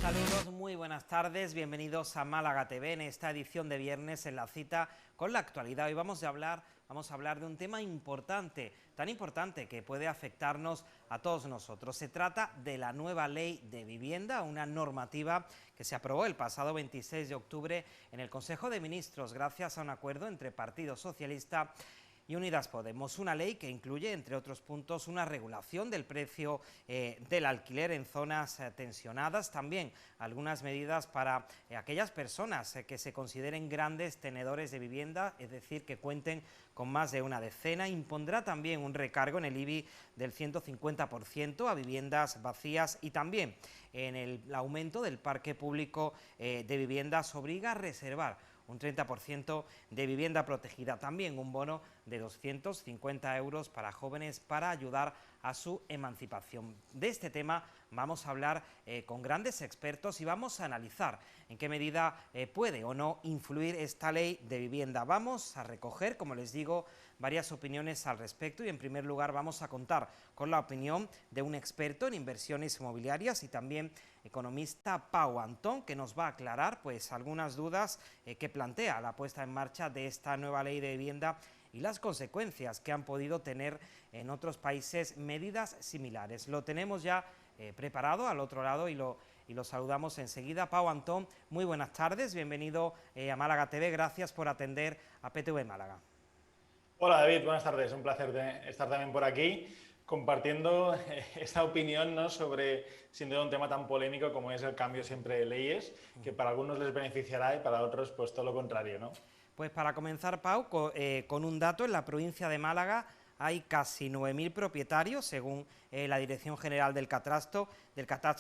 Saludos, muy buenas tardes, bienvenidos a Málaga TV en esta edición de viernes en la cita con la actualidad. Hoy vamos a hablar de un tema importante, tan importante que puede afectarnos a todos nosotros. Se trata de la nueva ley de vivienda, una normativa que se aprobó el pasado 26 de octubre en el Consejo de Ministros gracias a un acuerdo entre Partido Socialista y Unidas Podemos, una ley que incluye, entre otros puntos, una regulación del precio del alquiler en zonas tensionadas, también algunas medidas para aquellas personas que se consideren grandes tenedores de vivienda, es decir, que cuenten con más de una decena. Impondrá también un recargo en el IBI del 150% a viviendas vacías y también en el aumento del parque público de viviendas obliga a reservar un 30% de vivienda protegida, también un bono de 250 euros para jóvenes para ayudar a su emancipación. De este tema vamos a hablar con grandes expertos y vamos a analizar en qué medida puede o no influir esta ley de vivienda. Vamos a recoger, como les digo, varias opiniones al respecto y en primer lugar vamos a contar con la opinión de un experto en inversiones inmobiliarias y también economista, Pau Antón, que nos va a aclarar pues algunas dudas que plantea la puesta en marcha de esta nueva ley de vivienda y las consecuencias que han podido tener en otros países medidas similares. Lo tenemos ya preparado al otro lado y lo saludamos enseguida. Pau Antón, muy buenas tardes, bienvenido a Málaga TV, gracias por atender a PTV Málaga. Hola David, buenas tardes, un placer estar también por aquí compartiendo esta opinión, ¿no?, sobre, sin duda, un tema tan polémico como es el cambio siempre de leyes, que para algunos les beneficiará y para otros pues todo lo contrario, ¿no? Pues para comenzar, Pau, con un dato, en la provincia de Málaga hay casi 9.000 propietarios, según la Dirección General del Catastro,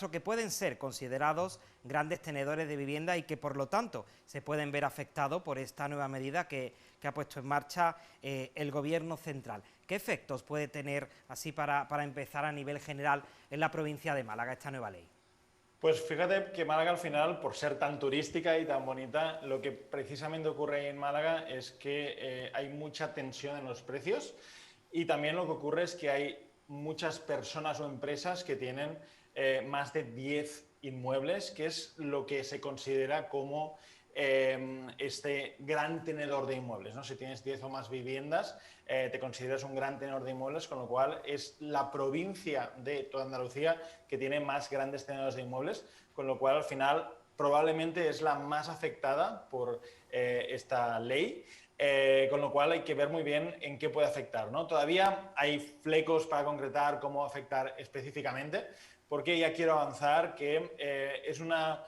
que pueden ser considerados grandes tenedores de vivienda y que, por lo tanto, se pueden ver afectados por esta nueva medida que ha puesto en marcha el Gobierno central. ¿Qué efectos puede tener, así para empezar, a nivel general en la provincia de Málaga esta nueva ley? Pues fíjate que Málaga al final, por ser tan turística y tan bonita, lo que precisamente ocurre ahí en Málaga es que hay mucha tensión en los precios y también lo que ocurre es que hay muchas personas o empresas que tienen más de 10 inmuebles, que es lo que se considera como este gran tenedor de inmuebles, ¿no? Si tienes 10 o más viviendas, te consideras un gran tenedor de inmuebles, con lo cual es la provincia de toda Andalucía que tiene más grandes tenedores de inmuebles, con lo cual al final probablemente es la más afectada por esta ley. Con lo cual hay que ver muy bien en qué puede afectar, ¿no? Todavía hay flecos para concretar cómo afectar específicamente, porque ya quiero avanzar que es una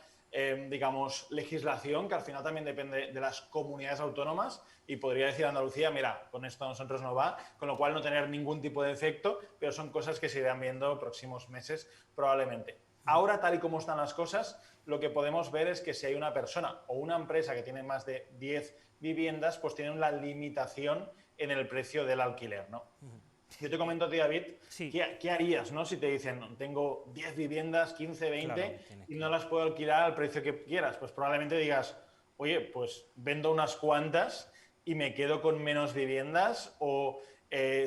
digamos, legislación que al final también depende de las comunidades autónomas y podría decir Andalucía, mira, con esto a nosotros no va, con lo cual no tener ningún tipo de efecto, pero son cosas que se irán viendo próximos meses probablemente. Ahora, tal y como están las cosas, lo que podemos ver es que si hay una persona o una empresa que tiene más de 10 viviendas, pues tienen una limitación en el precio del alquiler, ¿no? Yo te comento a ti, David, Sí. ¿qué harías, ¿no?, si te dicen, tengo 10 viviendas, 15, 20, Claro, y no las puedo alquilar al precio que quieras? Pues probablemente digas, oye, pues vendo unas cuantas y me quedo con menos viviendas, o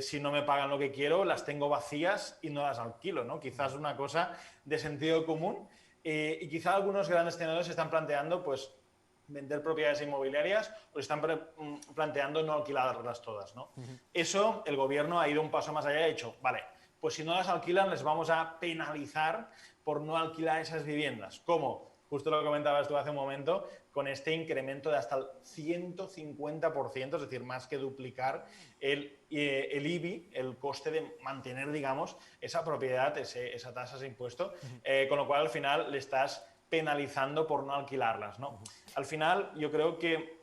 si no me pagan lo que quiero, las tengo vacías y no las alquilo, ¿no? Quizás una cosa de sentido común, y quizás algunos grandes tenedores se están planteando, pues, vender propiedades inmobiliarias o están planteando no alquilarlas todas, ¿no? Eso, el gobierno ha ido un paso más allá y ha dicho, vale, pues si no las alquilan les vamos a penalizar por no alquilar esas viviendas. ¿Cómo? Justo lo que comentabas tú hace un momento, con este incremento de hasta el 150%, es decir, más que duplicar el IBI, el coste de mantener, digamos, esa propiedad, esa tasa, ese impuesto, con lo cual al final le estás penalizando por no alquilarlas, ¿no? Al final, yo creo que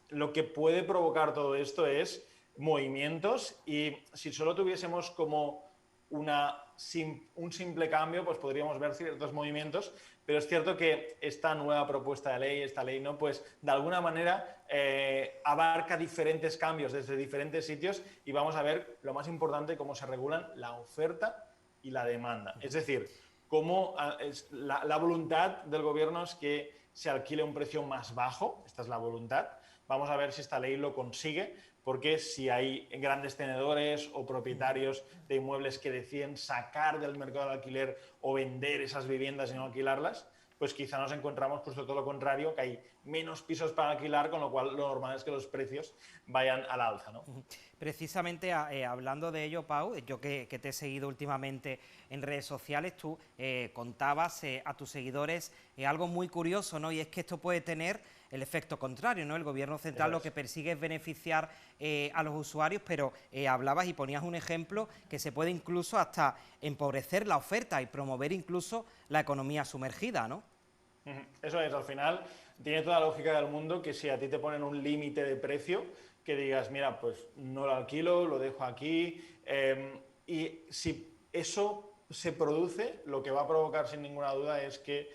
lo que puede provocar todo esto es movimientos, y si solo tuviésemos como un simple cambio, pues podríamos ver ciertos movimientos, pero es cierto que esta nueva propuesta de ley, esta ley, ¿no?, pues de alguna manera abarca diferentes cambios desde diferentes sitios y vamos a ver, lo más importante, cómo se regulan la oferta y la demanda. Es decir, cómo la voluntad del gobierno es que se alquile a un precio más bajo, esta es la voluntad. Vamos a ver si esta ley lo consigue, porque si hay grandes tenedores o propietarios de inmuebles que deciden sacar del mercado del alquiler o vender esas viviendas y no alquilarlas, pues quizá nos encontramos justo todo lo contrario, que hay menos pisos para alquilar, con lo cual lo normal es que los precios vayan al alza, ¿no? Precisamente hablando de ello, Pau, yo que te he seguido últimamente en redes sociales, tú contabas a tus seguidores algo muy curioso, ¿no? Y es que esto puede tener el efecto contrario, ¿no? El gobierno central lo que persigue es beneficiar a los usuarios, pero hablabas y ponías un ejemplo que se puede incluso hasta empobrecer la oferta y promover incluso la economía sumergida, ¿no? Eso es, al final tiene toda la lógica del mundo que si a ti te ponen un límite de precio, que digas, mira, pues no lo alquilo, lo dejo aquí, y si eso se produce, lo que va a provocar sin ninguna duda es que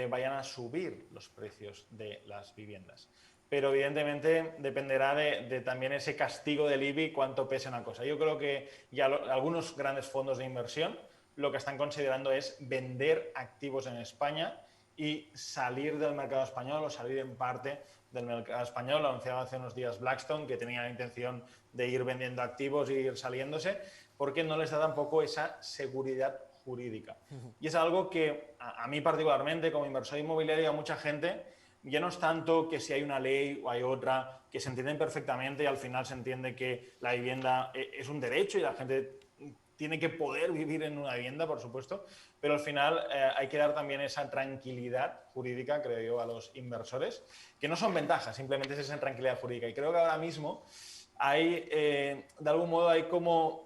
vayan a subir los precios de las viviendas. Pero evidentemente dependerá de también ese castigo del IBI, cuánto pesa una cosa. Yo creo que ya algunos grandes fondos de inversión lo que están considerando es vender activos en España y salir del mercado español o salir en parte del mercado español. Lo anunciaba hace unos días Blackstone, que tenía la intención de ir vendiendo activos e ir saliéndose, porque no les da tampoco esa seguridad jurídica. Y es algo que a mí particularmente, como inversor inmobiliario, a mucha gente, ya no es tanto que si hay una ley o hay otra, que se entienden perfectamente y al final se entiende que la vivienda es un derecho y la gente tiene que poder vivir en una vivienda, por supuesto, pero al final hay que dar también esa tranquilidad jurídica, creo yo, a los inversores, que no son ventajas, simplemente es esa tranquilidad jurídica. Y creo que ahora mismo hay, de algún modo, hay como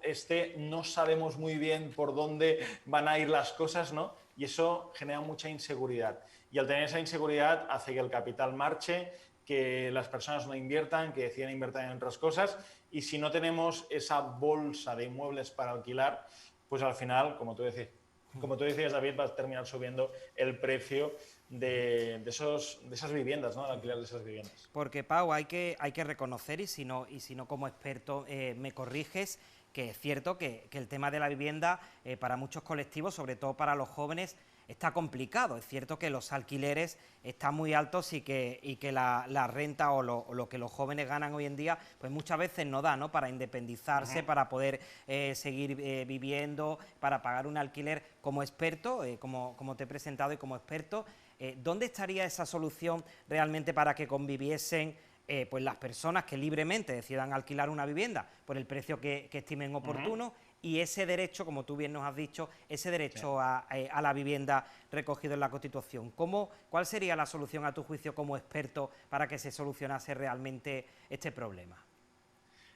no sabemos muy bien por dónde van a ir las cosas, ¿no? Y eso genera mucha inseguridad. Y al tener esa inseguridad hace que el capital marche, que las personas no inviertan, que decidan invertir en otras cosas. Y si no tenemos esa bolsa de inmuebles para alquilar, pues al final, como tú decías, David, va a terminar subiendo el precio de esas viviendas, ¿no? El alquiler de esas viviendas. Porque, Pau, hay que reconocer, y si no como experto me corriges, que es cierto que el tema de la vivienda para muchos colectivos, sobre todo para los jóvenes, está complicado. Es cierto que los alquileres están muy altos y que la renta o lo que los jóvenes ganan hoy en día, pues muchas veces no da, ¿no? Para independizarse, para poder seguir viviendo, para pagar un alquiler. Como experto, como te he presentado y como experto, ¿dónde estaría esa solución realmente para que conviviesen pues las personas que libremente decidan alquilar una vivienda por el precio que estimen oportuno y ese derecho, como tú bien nos has dicho, ese derecho a la vivienda recogido en la Constitución? ¿Cuál sería la solución a tu juicio como experto para que se solucionase realmente este problema?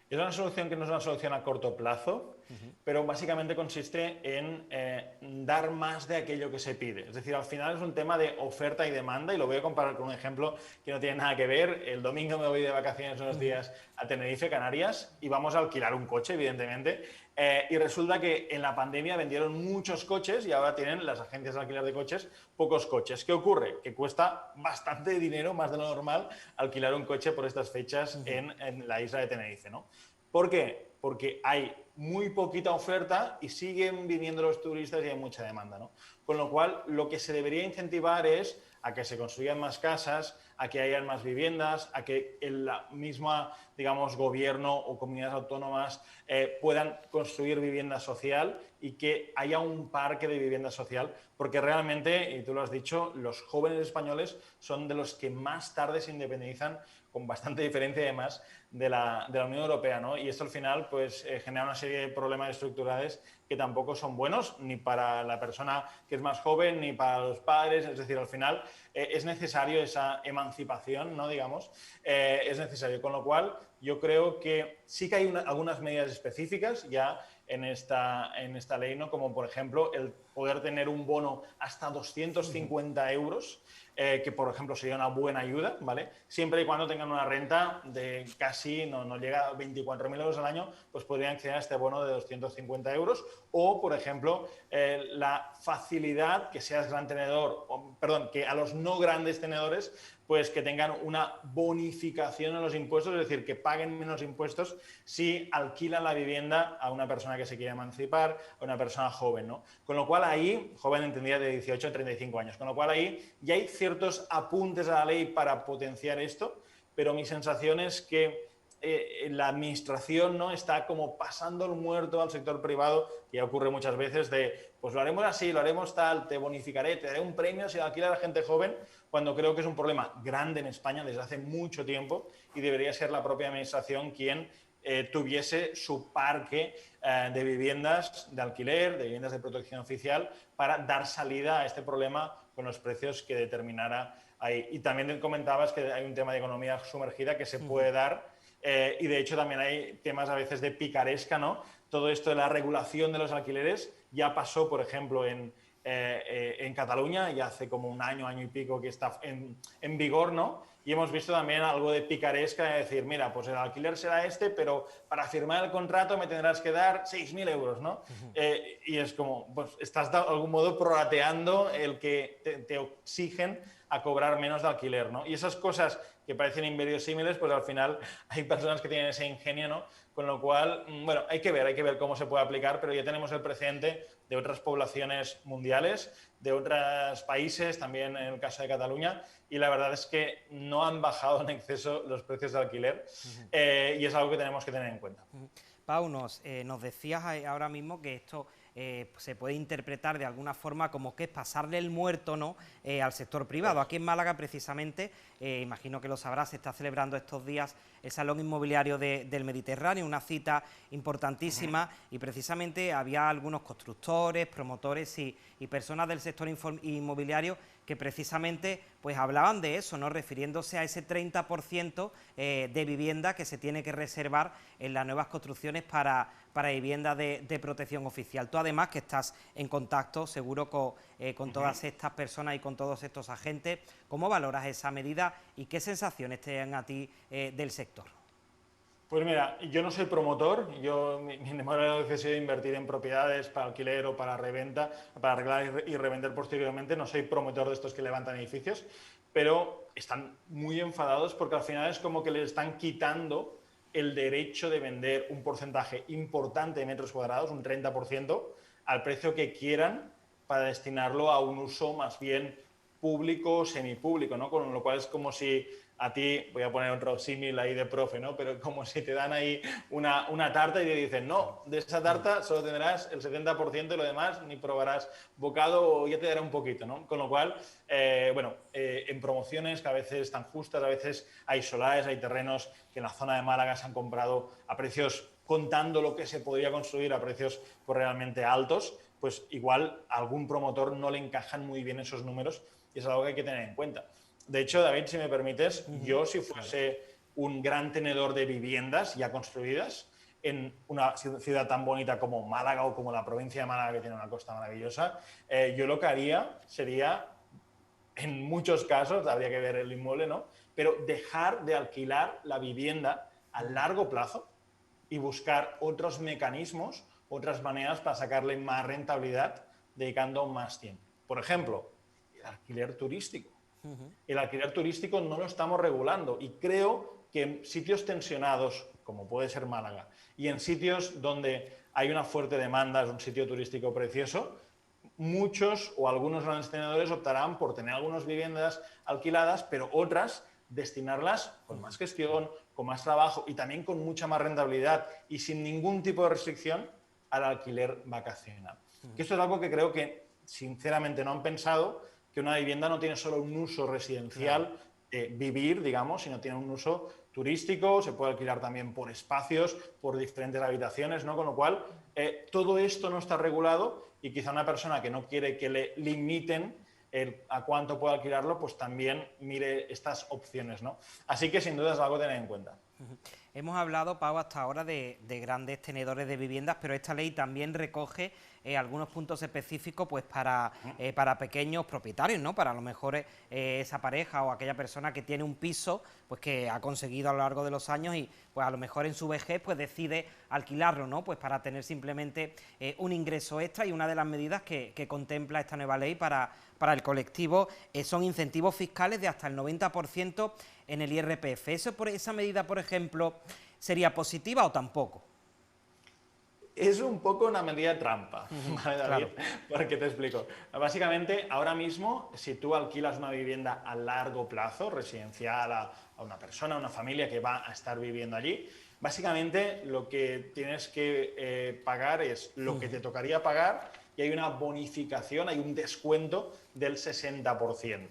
Es una solución que no es una solución a corto plazo, pero básicamente consiste en dar más de aquello que se pide. Es decir, al final es un tema de oferta y demanda, y lo voy a comparar con un ejemplo que no tiene nada que ver. El domingo me voy de vacaciones unos días a Tenerife, Canarias, y vamos a alquilar un coche, evidentemente, y resulta que en la pandemia vendieron muchos coches y ahora tienen las agencias de alquiler de coches pocos coches. ¿Qué ocurre? Que cuesta bastante dinero, más de lo normal, alquilar un coche por estas fechas en la isla de Tenerife, ¿no? ¿Por qué? Porque hay muy poquita oferta y siguen viniendo los turistas y hay mucha demanda, ¿no? Con lo cual, lo que se debería incentivar es a que se construyan más casas, a que haya más viviendas, a que el mismo, digamos, gobierno o comunidades autónomas puedan construir vivienda social y que haya un parque de vivienda social, porque realmente, y tú lo has dicho, los jóvenes españoles son de los que más tarde se independizan, con bastante diferencia además de la Unión Europea, ¿no? Y esto al final pues genera una serie de problemas estructurales que tampoco son buenos ni para la persona que es más joven ni para los padres. Es decir, al final es necesario esa emancipación, ¿no? Digamos, es necesario. Con lo cual, yo creo que sí que hay algunas medidas específicas ya en esta ley, ¿no? Como por ejemplo el poder tener un bono hasta 250 euros, que por ejemplo sería una buena ayuda, ¿vale? Siempre y cuando tengan una renta de casi, no llega a 24.000 euros al año, pues podrían acceder a este bono de 250 euros. O, por ejemplo, la facilidad que seas gran tenedor, que a los no grandes tenedores, pues que tengan una bonificación en los impuestos, es decir, que paguen menos impuestos si alquilan la vivienda a una persona que se quiere emancipar, a una persona joven, ¿no? Con lo cual ahí, joven entendía de 18 a 35 años, con lo cual ahí ya hay ciertos apuntes a la ley para potenciar esto, pero mi sensación es que la administración, ¿no?, está como pasando el muerto al sector privado, y ya ocurre muchas veces de, pues lo haremos así, lo haremos tal, te bonificaré, te daré un premio si alquilas a la gente joven, cuando creo que es un problema grande en España desde hace mucho tiempo y debería ser la propia administración quien tuviese su parque de viviendas de alquiler, de viviendas de protección oficial, para dar salida a este problema con los precios que determinara ahí. Y también comentabas que hay un tema de economía sumergida que se puede dar, y de hecho también hay temas a veces de picaresca, ¿no? Todo esto de la regulación de los alquileres ya pasó, por ejemplo, en Cataluña, ya hace como un año, año y pico que está en vigor, ¿no? Y hemos visto también algo de picaresca, de decir, mira, pues el alquiler será este, pero para firmar el contrato me tendrás que dar 6.000 euros, ¿no? Y es como, pues estás de algún modo prorrateando el que te exigen a cobrar menos de alquiler, ¿no? Y esas cosas que parecen inverosímiles, pues al final hay personas que tienen ese ingenio, ¿no? Con lo cual, bueno, hay que ver cómo se puede aplicar, pero ya tenemos el precedente de otras poblaciones mundiales, de otros países, también en el caso de Cataluña, y la verdad es que no han bajado en exceso los precios de alquiler, y es algo que tenemos que tener en cuenta. Pau, nos decías ahora mismo que esto se puede interpretar de alguna forma como que es pasarle el muerto, ¿no?, al sector privado. Aquí en Málaga, precisamente, imagino que lo sabrás, se está celebrando estos días el Salón Inmobiliario del Mediterráneo, una cita importantísima, y precisamente había algunos constructores, promotores y personas del sector inmobiliario que precisamente pues hablaban de eso, ¿no?, refiriéndose a ese 30% de vivienda que se tiene que reservar en las nuevas construcciones para vivienda de protección oficial. Tú además que estás en contacto seguro con todas estas personas y con todos estos agentes, ¿cómo valoras esa medida y qué sensaciones te dan a ti del sector? Pues mira, yo no soy promotor, mi modelo de sido invertir en propiedades para alquiler o para reventa, para arreglar y revender posteriormente. No soy promotor de estos que levantan edificios, pero están muy enfadados porque al final es como que les están quitando el derecho de vender un porcentaje importante de metros cuadrados, un 30%, al precio que quieran, para destinarlo a un uso más bien público o semipúblico, ¿no? Con lo cual es como si a ti, voy a poner otro símil ahí de profe, ¿no?, pero como si te dan ahí una tarta y te dicen, no, de esa tarta solo tendrás el 70% y lo demás ni probarás bocado o ya te dará un poquito, ¿no? Con lo cual, bueno, en promociones que a veces están justas, a veces hay solares, hay terrenos que en la zona de Málaga se han comprado a precios, contando lo que se podría construir, a precios pues realmente altos, pues igual a algún promotor no le encajan muy bien esos números y es algo que hay que tener en cuenta. De hecho, David, si me permites, yo si fuese un gran tenedor de viviendas ya construidas en una ciudad tan bonita como Málaga o como la provincia de Málaga, que tiene una costa maravillosa, yo lo que haría sería, en muchos casos, habría que ver el inmueble, ¿no?, pero dejar de alquilar la vivienda a largo plazo y buscar otros mecanismos, otras maneras para sacarle más rentabilidad dedicando más tiempo. Por ejemplo, el alquiler turístico. El alquiler turístico no lo estamos regulando y creo que en sitios tensionados, como puede ser Málaga, y en sitios donde hay una fuerte demanda, es un sitio turístico precioso, muchos o algunos grandes tenedores optarán por tener algunas viviendas alquiladas, pero otras destinarlas con más gestión, con más trabajo y también con mucha más rentabilidad y sin ningún tipo de restricción al alquiler vacacional. Que esto es algo que creo que sinceramente no han pensado, que una vivienda no tiene solo un uso residencial, vivir, digamos, sino tiene un uso turístico, se puede alquilar también por espacios, por diferentes habitaciones, ¿no? Con lo cual, todo esto no está regulado y quizá una persona que no quiere que le limiten a cuánto puede alquilarlo, pues también mire estas opciones, ¿no? Así que sin duda es algo a tener en cuenta. Hemos hablado, Pau, hasta ahora de grandes tenedores de viviendas, pero esta ley también recoge algunos puntos específicos pues para pequeños propietarios, ¿no? Para a lo mejor esa pareja o aquella persona que tiene un piso pues que ha conseguido a lo largo de los años y pues a lo mejor en su vejez pues decide alquilarlo, ¿no? Pues para tener simplemente un ingreso extra, y una de las medidas que contempla esta nueva ley para el colectivo son incentivos fiscales de hasta el 90% en el IRPF. ¿Esa medida, por ejemplo, sería positiva o tampoco? es un poco una medida trampa, ¿vale, David? Claro. Porque te explico. Básicamente, ahora mismo, si tú alquilas una vivienda a largo plazo, residencial, a una persona, a una familia que va a estar viviendo allí, básicamente lo que tienes que pagar es lo que te tocaría pagar y hay una bonificación, hay un descuento del 60%.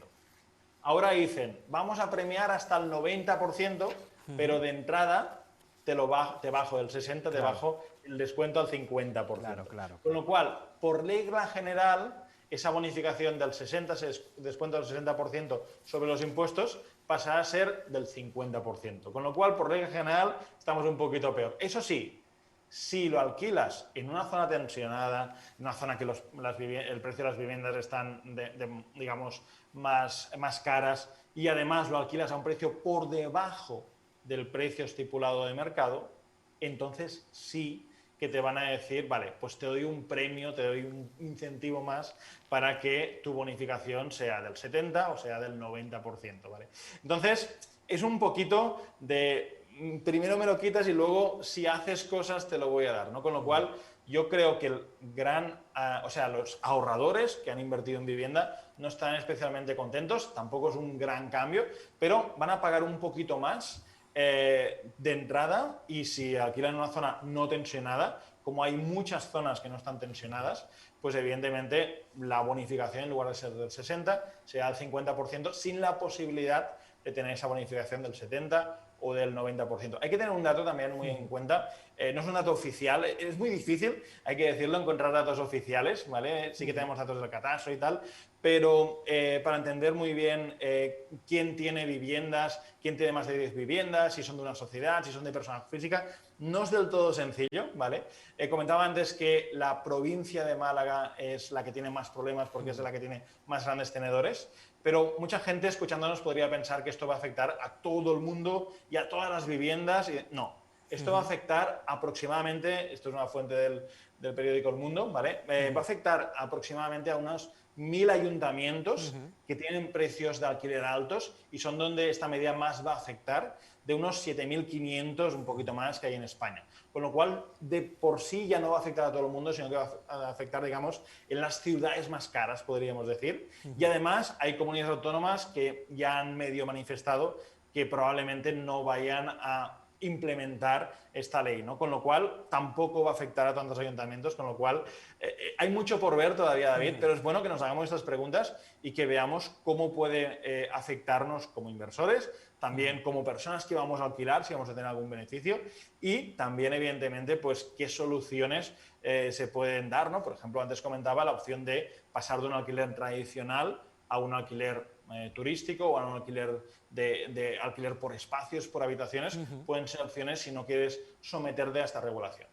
Ahora dicen, vamos a premiar hasta el 90%, pero de entrada te bajo del 60%, te Claro. bajo el descuento al 50%. Claro. Con lo cual, por regla general, esa bonificación del 60%, ese descuento del 60% sobre los impuestos, pasará a ser del 50%. Con lo cual, por regla general, estamos un poquito peor. Eso sí, si lo alquilas en una zona tensionada, en una zona que el precio de las viviendas están, digamos, más caras y además lo alquilas a un precio por debajo del precio estipulado de mercado, entonces sí que te van a decir, vale, pues te doy un premio, te doy un incentivo más para que tu bonificación sea del 70 o sea del 90%, ¿vale? Entonces, es un poquito de primero me lo quitas y luego si haces cosas te lo voy a dar, ¿no? Con lo cual, yo creo que los ahorradores que han invertido en vivienda no están especialmente contentos, tampoco es un gran cambio, pero van a pagar un poquito más de entrada y si alquilan en una zona no tensionada, como hay muchas zonas que no están tensionadas, pues evidentemente la bonificación en lugar de ser del 60 será del 50% sin la posibilidad de tener esa bonificación del 70 o del 90%. Hay que tener un dato también muy en cuenta, no es un dato oficial, es muy difícil, hay que decirlo, encontrar datos oficiales, ¿vale? Sí que tenemos datos del catastro y tal, pero para entender muy bien quién tiene viviendas, quién tiene más de 10 viviendas, si son de una sociedad, si son de persona física, no es del todo sencillo, ¿vale? Comentaba antes que la provincia de Málaga es la que tiene más problemas porque es la que tiene más grandes tenedores, pero mucha gente escuchándonos podría pensar que esto va a afectar a todo el mundo y a todas las viviendas. No, esto va a afectar aproximadamente, esto es una fuente del periódico El Mundo, ¿vale? Va a afectar aproximadamente a unos 1000 ayuntamientos que tienen precios de alquiler altos y son donde esta medida más va a afectar, de unos 7500, un poquito más, que hay en España. Con lo cual, de por sí ya no va a afectar a todo el mundo, sino que va a afectar, digamos, en las ciudades más caras, podríamos decir. Y además hay comunidades autónomas que ya han medio manifestado que probablemente no vayan a implementar esta ley, ¿no? Con lo cual tampoco va a afectar a tantos ayuntamientos, con lo cual hay mucho por ver todavía, David, pero es bueno que nos hagamos estas preguntas y que veamos cómo puede afectarnos como inversores, también como personas que vamos a alquilar, si vamos a tener algún beneficio y también, evidentemente, pues qué soluciones se pueden dar, ¿no? Por ejemplo, antes comentaba la opción de pasar de un alquiler tradicional a un alquiler turístico o a un alquiler de alquiler por espacios, por habitaciones, pueden ser opciones si no quieres someterte a esta regulación.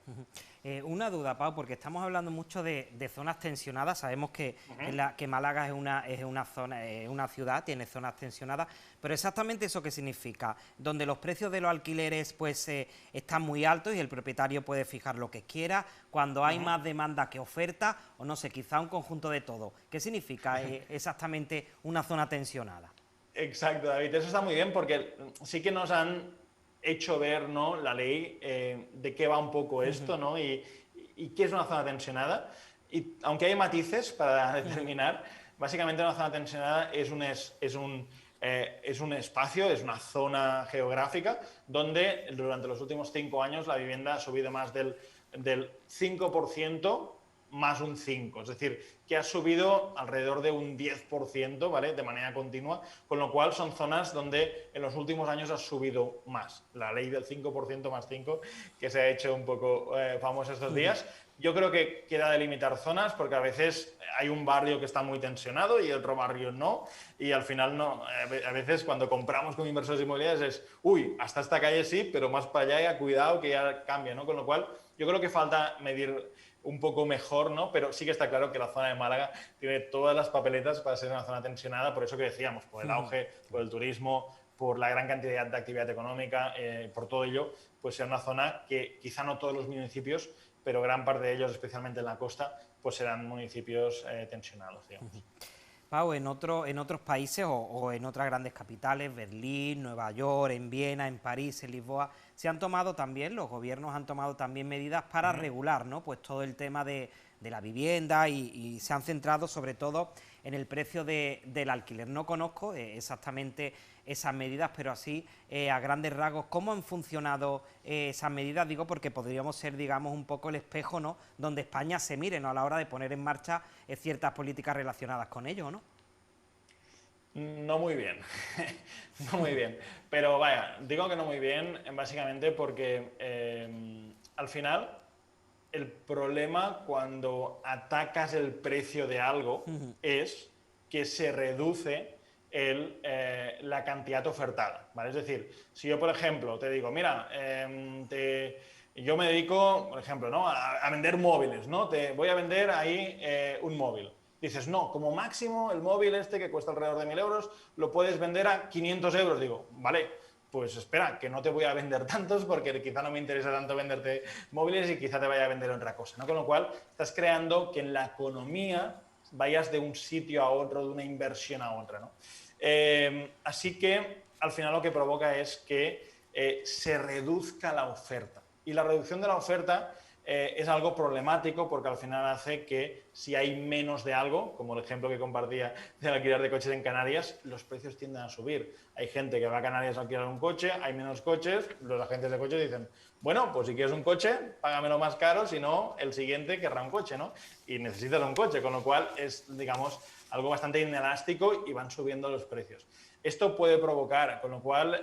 Una duda, Pau, porque estamos hablando mucho de zonas tensionadas. Sabemos que, que Málaga es una zona, una ciudad, tiene zonas tensionadas, pero exactamente eso qué significa, donde los precios de los alquileres pues están muy altos y el propietario puede fijar lo que quiera, cuando hay más demanda que oferta, o no sé, quizá un conjunto de todo. ¿Qué significa exactamente una zona tensionada? Exacto, David, eso está muy bien porque sí que nos han hecho ver, ¿no?, la ley, de qué va un poco esto, ¿no? Y qué es una zona tensionada. Y aunque hay matices para determinar, básicamente una zona tensionada es un espacio, es una zona geográfica donde durante los últimos 5 años la vivienda ha subido más del 5% más un 5%, es decir, que ha subido alrededor de un 10%, ¿vale?, de manera continua, con lo cual son zonas donde en los últimos años ha subido más. La ley del 5% más 5, que se ha hecho un poco famosa estos días. Yo creo que queda delimitar zonas porque a veces hay un barrio que está muy tensionado y otro barrio no, y al final no. A veces cuando compramos con inversores inmobiliarios es, uy, hasta esta calle sí, pero más para allá ya cuidado que ya cambia, ¿no? Con lo cual yo creo que falta medir un poco mejor, ¿no? Pero sí que está claro que la zona de Málaga tiene todas las papeletas para ser una zona tensionada, por eso que decíamos, por el auge, por el turismo, por la gran cantidad de actividad económica, por todo ello, pues sea una zona que quizá no todos los municipios, pero gran parte de ellos, especialmente en la costa, pues serán municipios tensionados, digamos. Pau, en otros países o en otras grandes capitales, Berlín, Nueva York, en Viena, en París, en Lisboa, se han tomado también, los gobiernos han tomado también medidas para regular, ¿no? Pues todo el tema de la vivienda y se han centrado sobre todo en el precio del alquiler. No conozco exactamente esas medidas, pero así a grandes rasgos, ¿cómo han funcionado esas medidas? Digo, porque podríamos ser, digamos, un poco el espejo, ¿no?, donde España se mire, ¿no?, a la hora de poner en marcha ciertas políticas relacionadas con ello, ¿no? No muy bien, no muy bien. Pero vaya, digo que no muy bien básicamente porque al final el problema cuando atacas el precio de algo es que se reduce la cantidad ofertada, ¿vale? Es decir, si yo, por ejemplo, te digo, mira, yo me dedico, por ejemplo, ¿no?, a vender móviles, ¿no? Te voy a vender ahí un móvil. Dices, no, como máximo el móvil este que cuesta alrededor de 1.000 euros lo puedes vender a 500 euros. Digo, vale, pues espera, que no te voy a vender tantos porque quizá no me interesa tanto venderte móviles y quizá te vaya a vender otra cosa, ¿no? Con lo cual, estás creando que en la economía vayas de un sitio a otro, de una inversión a otra, ¿no? Así que, al final lo que provoca es que se reduzca la oferta. Y la reducción de la oferta es algo problemático porque al final hace que si hay menos de algo, como el ejemplo que compartía del alquiler de coches en Canarias, los precios tienden a subir. Hay gente que va a Canarias a alquilar un coche, hay menos coches, los agentes de coches dicen, bueno, pues si quieres un coche, págamelo más caro, si no, el siguiente querrá un coche, ¿no? Y necesitas un coche, con lo cual es, digamos, algo bastante inelástico y van subiendo los precios. Esto puede provocar, con lo cual,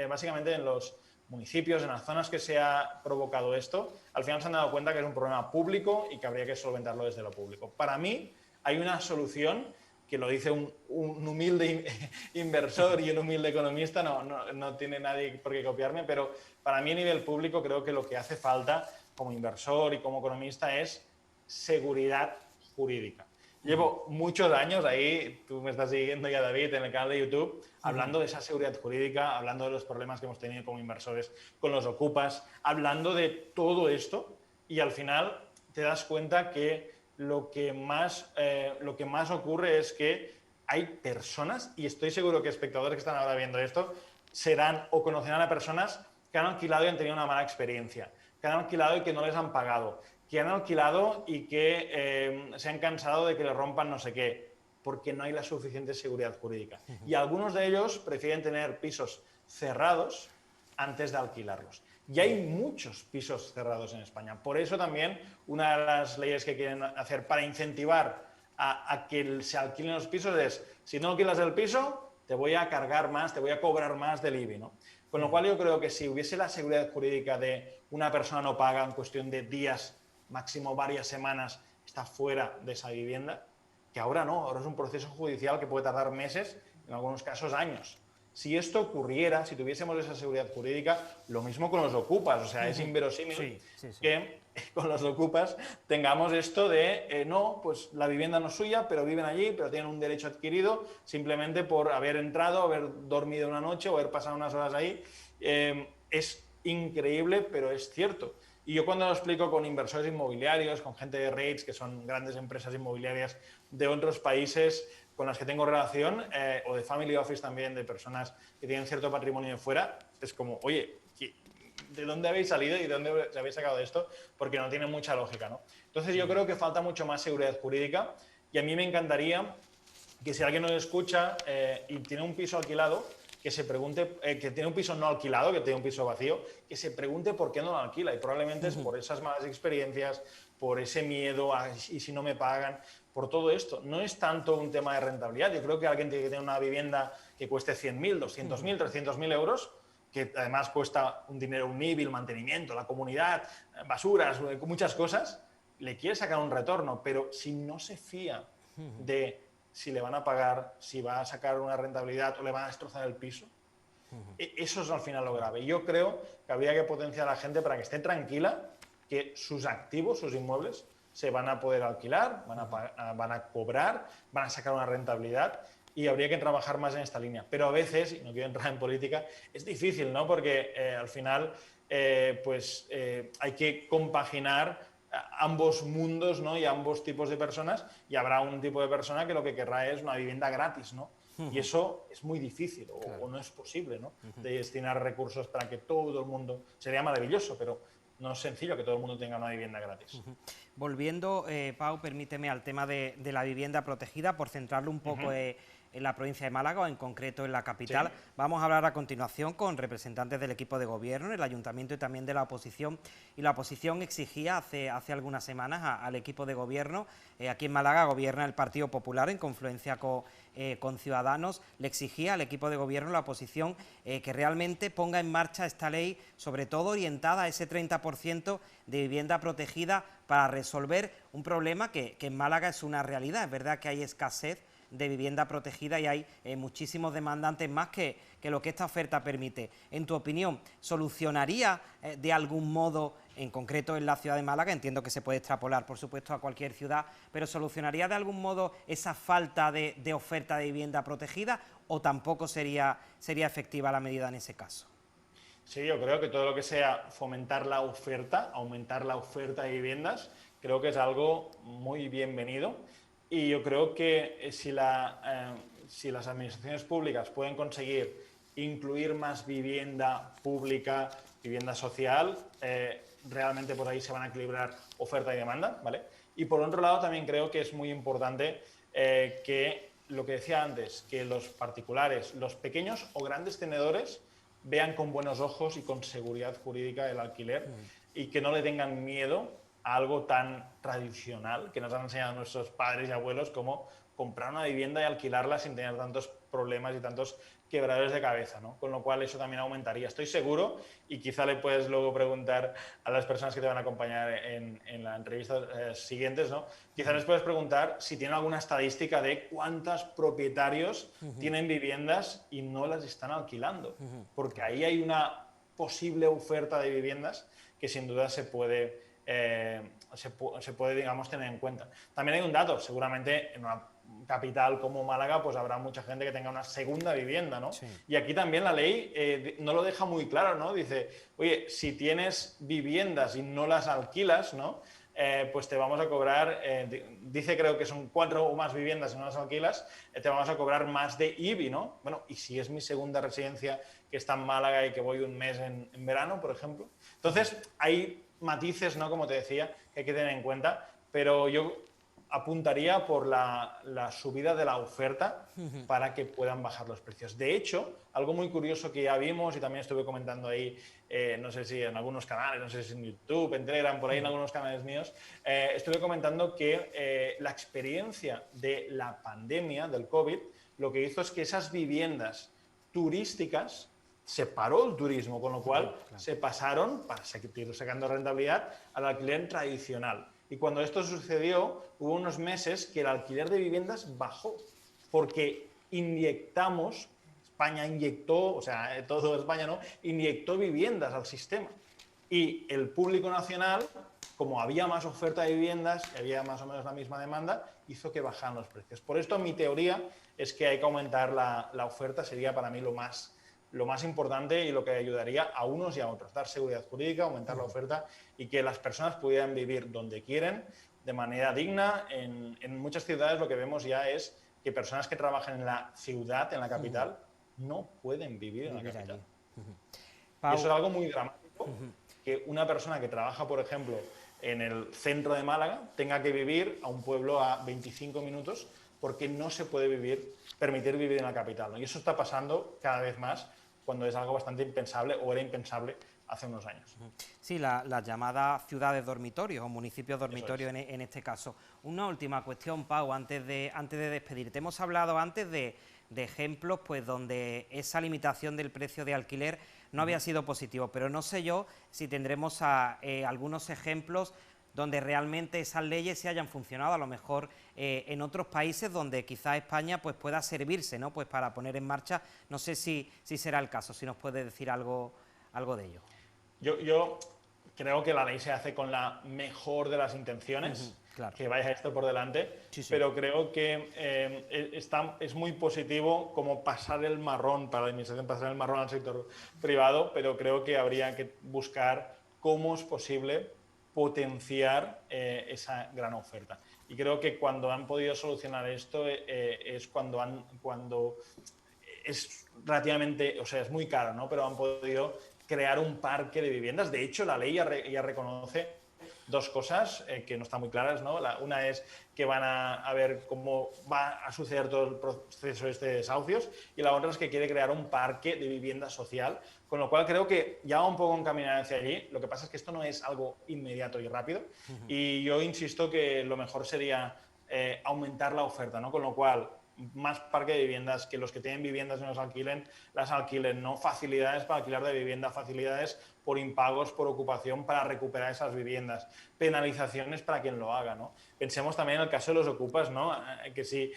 básicamente en los municipios, en las zonas que se ha provocado esto, al final se han dado cuenta que es un problema público y que habría que solventarlo desde lo público. Para mí hay una solución que lo dice un humilde inversor y un humilde economista, no tiene nadie por qué copiarme, pero para mí a nivel público creo que lo que hace falta como inversor y como economista es seguridad jurídica. Llevo muchos años ahí, tú me estás siguiendo ya, David, en el canal de YouTube, hablando de esa seguridad jurídica, hablando de los problemas que hemos tenido como inversores con los ocupas, hablando de todo esto y al final te das cuenta que lo que más ocurre es que hay personas, y estoy seguro que espectadores que están ahora viendo esto, serán o conocerán a personas que han alquilado y han tenido una mala experiencia, que han alquilado y que no les han pagado, que han alquilado y que se han cansado de que les rompan no sé qué, porque no hay la suficiente seguridad jurídica. Y algunos de ellos prefieren tener pisos cerrados antes de alquilarlos. Y hay muchos pisos cerrados en España. Por eso también una de las leyes que quieren hacer para incentivar a que se alquilen los pisos es, si no alquilas el piso, te voy a cargar más, te voy a cobrar más del IBI, ¿no? Con lo cual yo creo que si hubiese la seguridad jurídica de una persona no paga en cuestión de días, máximo varias semanas, está fuera de esa vivienda, que ahora no, ahora es un proceso judicial que puede tardar meses, en algunos casos años. Si esto ocurriera, si tuviésemos esa seguridad jurídica, lo mismo con los ocupas, o sea, es inverosímil que con los ocupas tengamos esto de, no, pues la vivienda no es suya, pero viven allí, pero tienen un derecho adquirido simplemente por haber entrado, haber dormido una noche o haber pasado unas horas ahí. Es increíble, pero es cierto. Y yo cuando lo explico con inversores inmobiliarios, con gente de REITs, que son grandes empresas inmobiliarias de otros países con las que tengo relación, o de family office también, de personas que tienen cierto patrimonio de fuera, es como, oye, ¿de dónde habéis salido y de dónde habéis sacado esto? Porque no tiene mucha lógica, ¿no? Entonces yo creo que falta mucho más seguridad jurídica y a mí me encantaría que si alguien nos escucha y tiene un piso alquilado, que se pregunte, que tiene un piso no alquilado, que tiene un piso vacío, que se pregunte por qué no lo alquila. Y probablemente es por esas malas experiencias, por ese miedo a y si no me pagan, por todo esto. No es tanto un tema de rentabilidad. Yo creo que alguien tiene que tener una vivienda que cueste 100.000, 200.000, 300.000 euros, que además cuesta un dinero, un IBI, el mantenimiento, la comunidad, basuras, muchas cosas, le quiere sacar un retorno, pero si no se fía de si le van a pagar, si va a sacar una rentabilidad o le van a destrozar el piso. Eso es al final lo grave. Yo creo que habría que potenciar a la gente para que esté tranquila que sus activos, sus inmuebles, se van a poder alquilar, van a cobrar, van a sacar una rentabilidad y habría que trabajar más en esta línea. Pero a veces, y no quiero entrar en política, es difícil, ¿no? Porque al final hay que compaginar ambos mundos, ¿no? Y ambos tipos de personas, y habrá un tipo de persona que lo que querrá es una vivienda gratis, ¿no? Y eso es muy difícil o no es posible, ¿no? De destinar recursos para que todo el mundo... Sería maravilloso, pero no es sencillo que todo el mundo tenga una vivienda gratis. Volviendo, Pau, permíteme al tema de la vivienda protegida, por centrarlo un poco en la provincia de Málaga o en concreto en la capital. Sí. Vamos a hablar a continuación con representantes del equipo de gobierno, el ayuntamiento y también de la oposición. Y la oposición exigía hace algunas semanas al equipo de gobierno, aquí en Málaga gobierna el Partido Popular en confluencia con Ciudadanos, le exigía al equipo de gobierno, la oposición, que realmente ponga en marcha esta ley, sobre todo orientada a ese 30% de vivienda protegida para resolver un problema que en Málaga es una realidad. Es verdad que hay escasez de vivienda protegida y hay muchísimos demandantes más que lo que esta oferta permite. En tu opinión, ¿solucionaría de algún modo, en concreto en la ciudad de Málaga, entiendo que se puede extrapolar por supuesto a cualquier ciudad, pero solucionaría de algún modo esa falta de oferta de vivienda protegida o tampoco sería efectiva la medida en ese caso? Sí, yo creo que todo lo que sea fomentar la oferta, aumentar la oferta de viviendas, creo que es algo muy bienvenido. Y yo creo que si las administraciones públicas pueden conseguir incluir más vivienda pública, vivienda social, realmente por ahí se van a equilibrar oferta y demanda, ¿vale? Y por otro lado también creo que es muy importante que lo que decía antes, que los particulares, los pequeños o grandes tenedores vean con buenos ojos y con seguridad jurídica el alquiler y que no le tengan miedo a algo tan tradicional que nos han enseñado nuestros padres y abuelos como comprar una vivienda y alquilarla sin tener tantos problemas y tantos quebraderos de cabeza, ¿no? Con lo cual eso también aumentaría. Estoy seguro, y quizá le puedes luego preguntar a las personas que te van a acompañar en las entrevistas siguientes, ¿no? Quizá les puedes preguntar si tienen alguna estadística de cuántos propietarios tienen viviendas y no las están alquilando, porque ahí hay una posible oferta de viviendas que sin duda se puede, digamos, tener en cuenta. También hay un dato, seguramente en una capital como Málaga, pues habrá mucha gente que tenga una segunda vivienda, ¿no? Sí. Y aquí también la ley no lo deja muy claro, ¿no? Dice, oye, si tienes viviendas y no las alquilas, ¿no? Pues te vamos a cobrar, dice creo que son 4 o más viviendas y no las alquilas, te vamos a cobrar más de IBI, ¿no? Bueno, y si es mi segunda residencia que está en Málaga y que voy un mes en verano, por ejemplo. Entonces, hay matices, ¿no? Como te decía, que hay que tener en cuenta, pero yo apuntaría por la subida de la oferta para que puedan bajar los precios. De hecho, algo muy curioso que ya vimos y también estuve comentando ahí, no sé si en algunos canales, no sé si en YouTube, en Telegram, por ahí en algunos canales míos, estuve comentando que la experiencia de la pandemia, del COVID, lo que hizo es que esas viviendas turísticas se paró el turismo, con lo cual se pasaron, para seguir sacando rentabilidad, al alquiler tradicional. Y cuando esto sucedió, hubo unos meses que el alquiler de viviendas bajó, porque España inyectó, o sea, todo España, ¿no? Inyectó viviendas al sistema. Y el público nacional, como había más oferta de viviendas, y había más o menos la misma demanda, hizo que bajaran los precios. Por esto, mi teoría es que hay que aumentar la oferta, sería para mí lo más importante y lo que ayudaría a unos y a otros, dar seguridad jurídica, aumentar la oferta y que las personas pudieran vivir donde quieren, de manera digna. En muchas ciudades lo que vemos ya es que personas que trabajan en la ciudad, en la capital, no pueden vivir en la capital. Y eso es algo muy dramático, que una persona que trabaja, por ejemplo, en el centro de Málaga tenga que vivir a un pueblo a 25 minutos porque no se puede permitir vivir en la capital, ¿no? Y eso está pasando cada vez más cuando es algo bastante impensable o era impensable hace unos años. Sí, la llamada ciudades dormitorios o municipios dormitorios en este caso. Una última cuestión, Pau, antes de despedirte. Hemos hablado antes de ejemplos pues donde esa limitación del precio de alquiler no había sido positivo, pero no sé yo si tendremos algunos ejemplos donde realmente esas leyes se hayan funcionado, a lo mejor en otros países donde quizás España pues pueda servirse, ¿no? Pues para poner en marcha, no sé si será el caso, si nos puede decir algo de ello. Yo creo que la ley se hace con la mejor de las intenciones, claro, que vaya esto por delante, sí. Pero creo que es muy positivo como pasar el marrón para la administración, pasar el marrón al sector privado, pero creo que habría que buscar cómo es posible potenciar esa gran oferta. Y creo que cuando han podido solucionar esto es cuando es relativamente, o sea, es muy caro, ¿no? Pero han podido crear un parque de viviendas. De hecho, la ley ya reconoce dos cosas que no están muy claras, ¿no? Una es que van a ver cómo va a suceder todo el proceso de desahucios, y la otra es que quiere crear un parque de vivienda social, con lo cual creo que ya va un poco encaminado hacia allí. Lo que pasa es que esto no es algo inmediato y rápido, y yo insisto que lo mejor sería aumentar la oferta, ¿no? Con lo cual, más parque de viviendas, que los que tienen viviendas no las alquilen, ¿no? Facilidades para alquilar de vivienda, facilidades por impagos, por ocupación, para recuperar esas viviendas, penalizaciones para quien lo haga, ¿no? Pensemos también en el caso de los ocupas, ¿no? Que si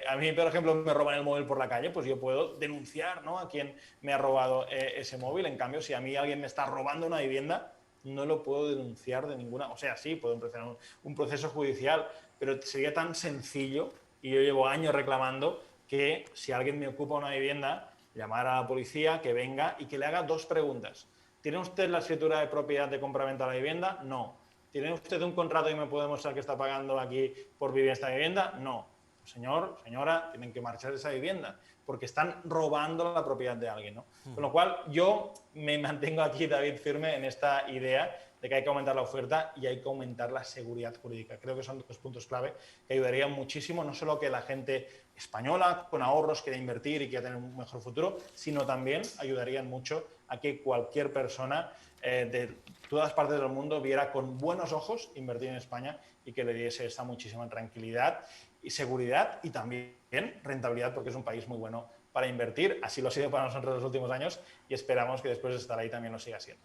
a mí, por ejemplo, me roban el móvil por la calle, pues yo puedo denunciar, ¿no?, a quien me ha robado ese móvil. En cambio, si a mí alguien me está robando una vivienda, no lo puedo denunciar de ninguna... O sea, sí, puedo empezar un proceso judicial, pero sería tan sencillo, y yo llevo años reclamando, que si alguien me ocupa una vivienda, llamar a la policía, que venga y que le haga dos preguntas. ¿Tiene usted la escritura de propiedad de compraventa de la vivienda? No. ¿Tiene usted un contrato y me puede mostrar que está pagando aquí por vivir en esta vivienda? No. Señor, señora, tienen que marchar de esa vivienda, porque están robando la propiedad de alguien, ¿no? Con lo cual, yo me mantengo aquí, David, firme en esta idea de que hay que aumentar la oferta y hay que aumentar la seguridad jurídica. Creo que son dos puntos clave que ayudarían muchísimo, no solo que la gente española con ahorros quiera invertir y quiera tener un mejor futuro, sino también ayudarían mucho a que cualquier persona de todas partes del mundo viera con buenos ojos invertir en España y que le diese esta muchísima tranquilidad y seguridad, y también rentabilidad, porque es un país muy bueno para invertir. Así lo ha sido para nosotros los últimos años y esperamos que después de estar ahí también lo siga siendo.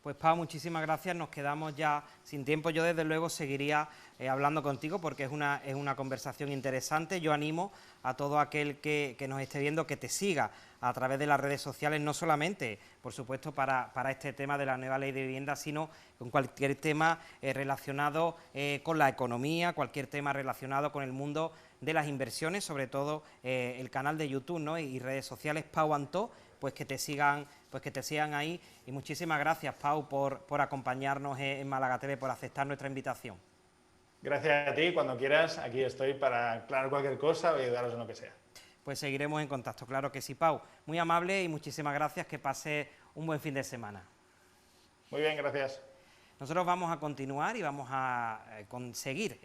Pues Pau, muchísimas gracias, nos quedamos ya sin tiempo. Yo desde luego seguiría hablando contigo porque es una conversación interesante. Yo animo a todo aquel que nos esté viendo que te siga a través de las redes sociales, no solamente, por supuesto, para este tema de la nueva ley de vivienda, sino con cualquier tema relacionado con la economía, cualquier tema relacionado con el mundo de las inversiones, sobre todo el canal de YouTube, ¿no?, y redes sociales, Pau Antó, pues que te sigan ahí. Y muchísimas gracias, Pau, por acompañarnos en Málaga TV, por aceptar nuestra invitación. Gracias a ti, cuando quieras, aquí estoy para aclarar cualquier cosa o ayudaros en lo que sea. Pues seguiremos en contacto, claro que sí, Pau. Muy amable y muchísimas gracias, que pase un buen fin de semana. Muy bien, gracias. Nosotros vamos a continuar y vamos a seguir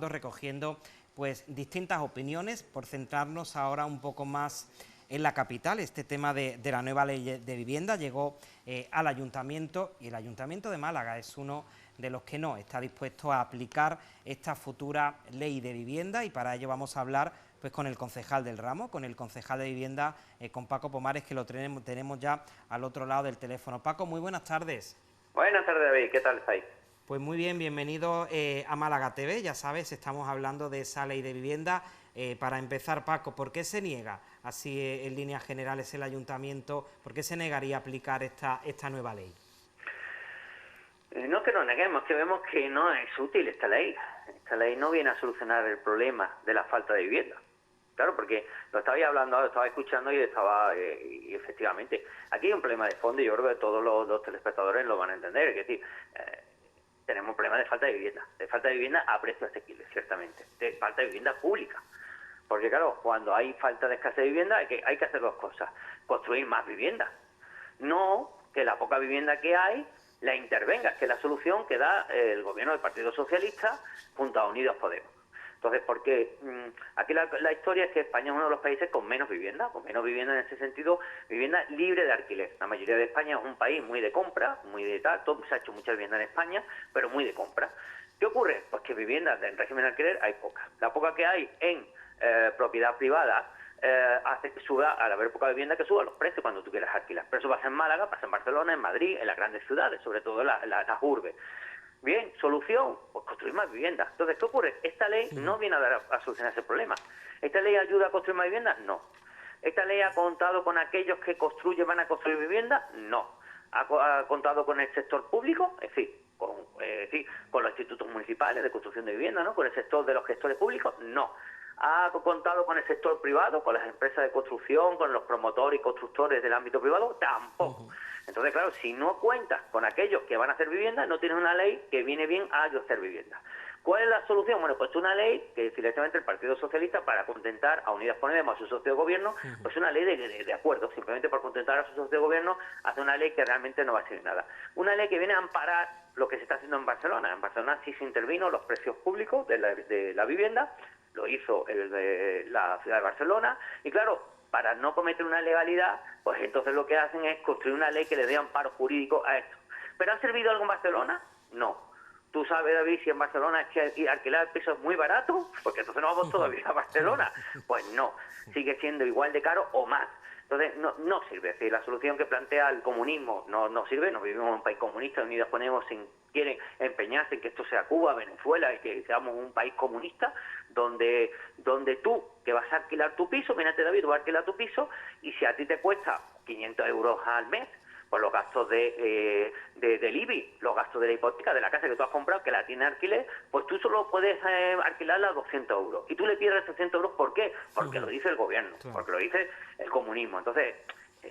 recogiendo pues distintas opiniones, por centrarnos ahora un poco más en la capital. Este tema de la nueva ley de vivienda llegó al Ayuntamiento, y el Ayuntamiento de Málaga es uno de los que no está dispuesto a aplicar esta futura ley de vivienda, y para ello vamos a hablar pues con el concejal del ramo, con el concejal de vivienda, con Paco Pomares, que lo tenemos ya al otro lado del teléfono. Paco, muy buenas tardes. Buenas tardes, David, ¿qué tal estáis? Pues muy bien, bienvenido a Málaga TV. Ya sabes, estamos hablando de esa ley de vivienda. Para empezar, Paco, ¿por qué se niega, así en líneas generales, el Ayuntamiento, por qué se negaría a aplicar esta nueva ley? No que nos neguemos, que vemos que no es útil esta ley. Esta ley no viene a solucionar el problema de la falta de vivienda. Claro, porque lo estabais hablando, lo estaba escuchando y y efectivamente, aquí hay un problema de fondo y yo creo que todos los telespectadores lo van a entender. Es decir, tenemos un problema de falta de vivienda a precios asequibles, ciertamente, de falta de vivienda pública. Porque claro, cuando hay falta de escasez de vivienda hay que hacer dos cosas: construir más vivienda, no que la poca vivienda que hay la intervenga, que es la solución que da el gobierno del Partido Socialista junto a Unidos Podemos. Entonces, porque aquí la historia es que España es uno de los países con menos vivienda en ese sentido, vivienda libre de alquiler. La mayoría de España es un país muy de compra, muy de tal, se ha hecho mucha vivienda en España, pero muy de compra. ¿Qué ocurre? Pues que viviendas en régimen de alquiler hay pocas. La poca que hay en propiedad privada hace que suba, al haber poca vivienda, que suban los precios cuando tú quieras alquilar. Pero eso pasa en Málaga, pasa en Barcelona, en Madrid, en las grandes ciudades, sobre todo en las urbes. Bien, solución, pues construir más viviendas. Entonces, ¿qué ocurre? Esta ley no viene a solucionar ese problema. ¿Esta ley ayuda a construir más viviendas? No. ¿Esta ley ha contado con aquellos que van a construir viviendas? No. ¿Ha contado con el sector público? Es decir, con los institutos municipales de construcción de vivienda, ¿no?, con el sector de los gestores públicos? No. ¿Ha contado con el sector privado, con las empresas de construcción, con los promotores y constructores del ámbito privado? Tampoco. Entonces, claro, si no cuentas con aquellos que van a hacer vivienda, no tienes una ley que viene bien a hacer vivienda. ¿Cuál es la solución? Bueno, pues una ley que directamente el Partido Socialista, para contentar a Unidas Podemos, a su socio de gobierno, pues una ley de acuerdo, simplemente por contentar a su socio de gobierno, hace una ley que realmente no va a servir nada. Una ley que viene a amparar lo que se está haciendo en Barcelona. En Barcelona sí se intervino los precios públicos de la vivienda, lo hizo la ciudad de Barcelona, y claro, para no cometer una ilegalidad, pues entonces lo que hacen es construir una ley que le dé amparo jurídico a esto. ¿Pero ha servido algo en Barcelona? No. ¿Tú sabes, David, si en Barcelona es que alquilar piso es muy barato? Porque entonces no vamos todavía a Barcelona. Pues no, sigue siendo igual de caro o más. Entonces no sirve. Es decir, la solución que plantea el comunismo no sirve. No vivimos en un país comunista. Unidas Podemos quieren empeñarse en que esto sea Cuba, Venezuela, y que seamos un país comunista donde tú, que vas a alquilar tu piso, mírate, David, tú vas a alquilar tu piso, y si a ti te cuesta 500 euros al mes, pues los gastos del IBI, los gastos de la hipoteca de la casa que tú has comprado, que la tiene alquiler, pues tú solo puedes alquilarla a 200 euros. Y tú le pierdes 300 euros, ¿por qué? Porque lo dice el gobierno, porque lo dice el comunismo. Entonces,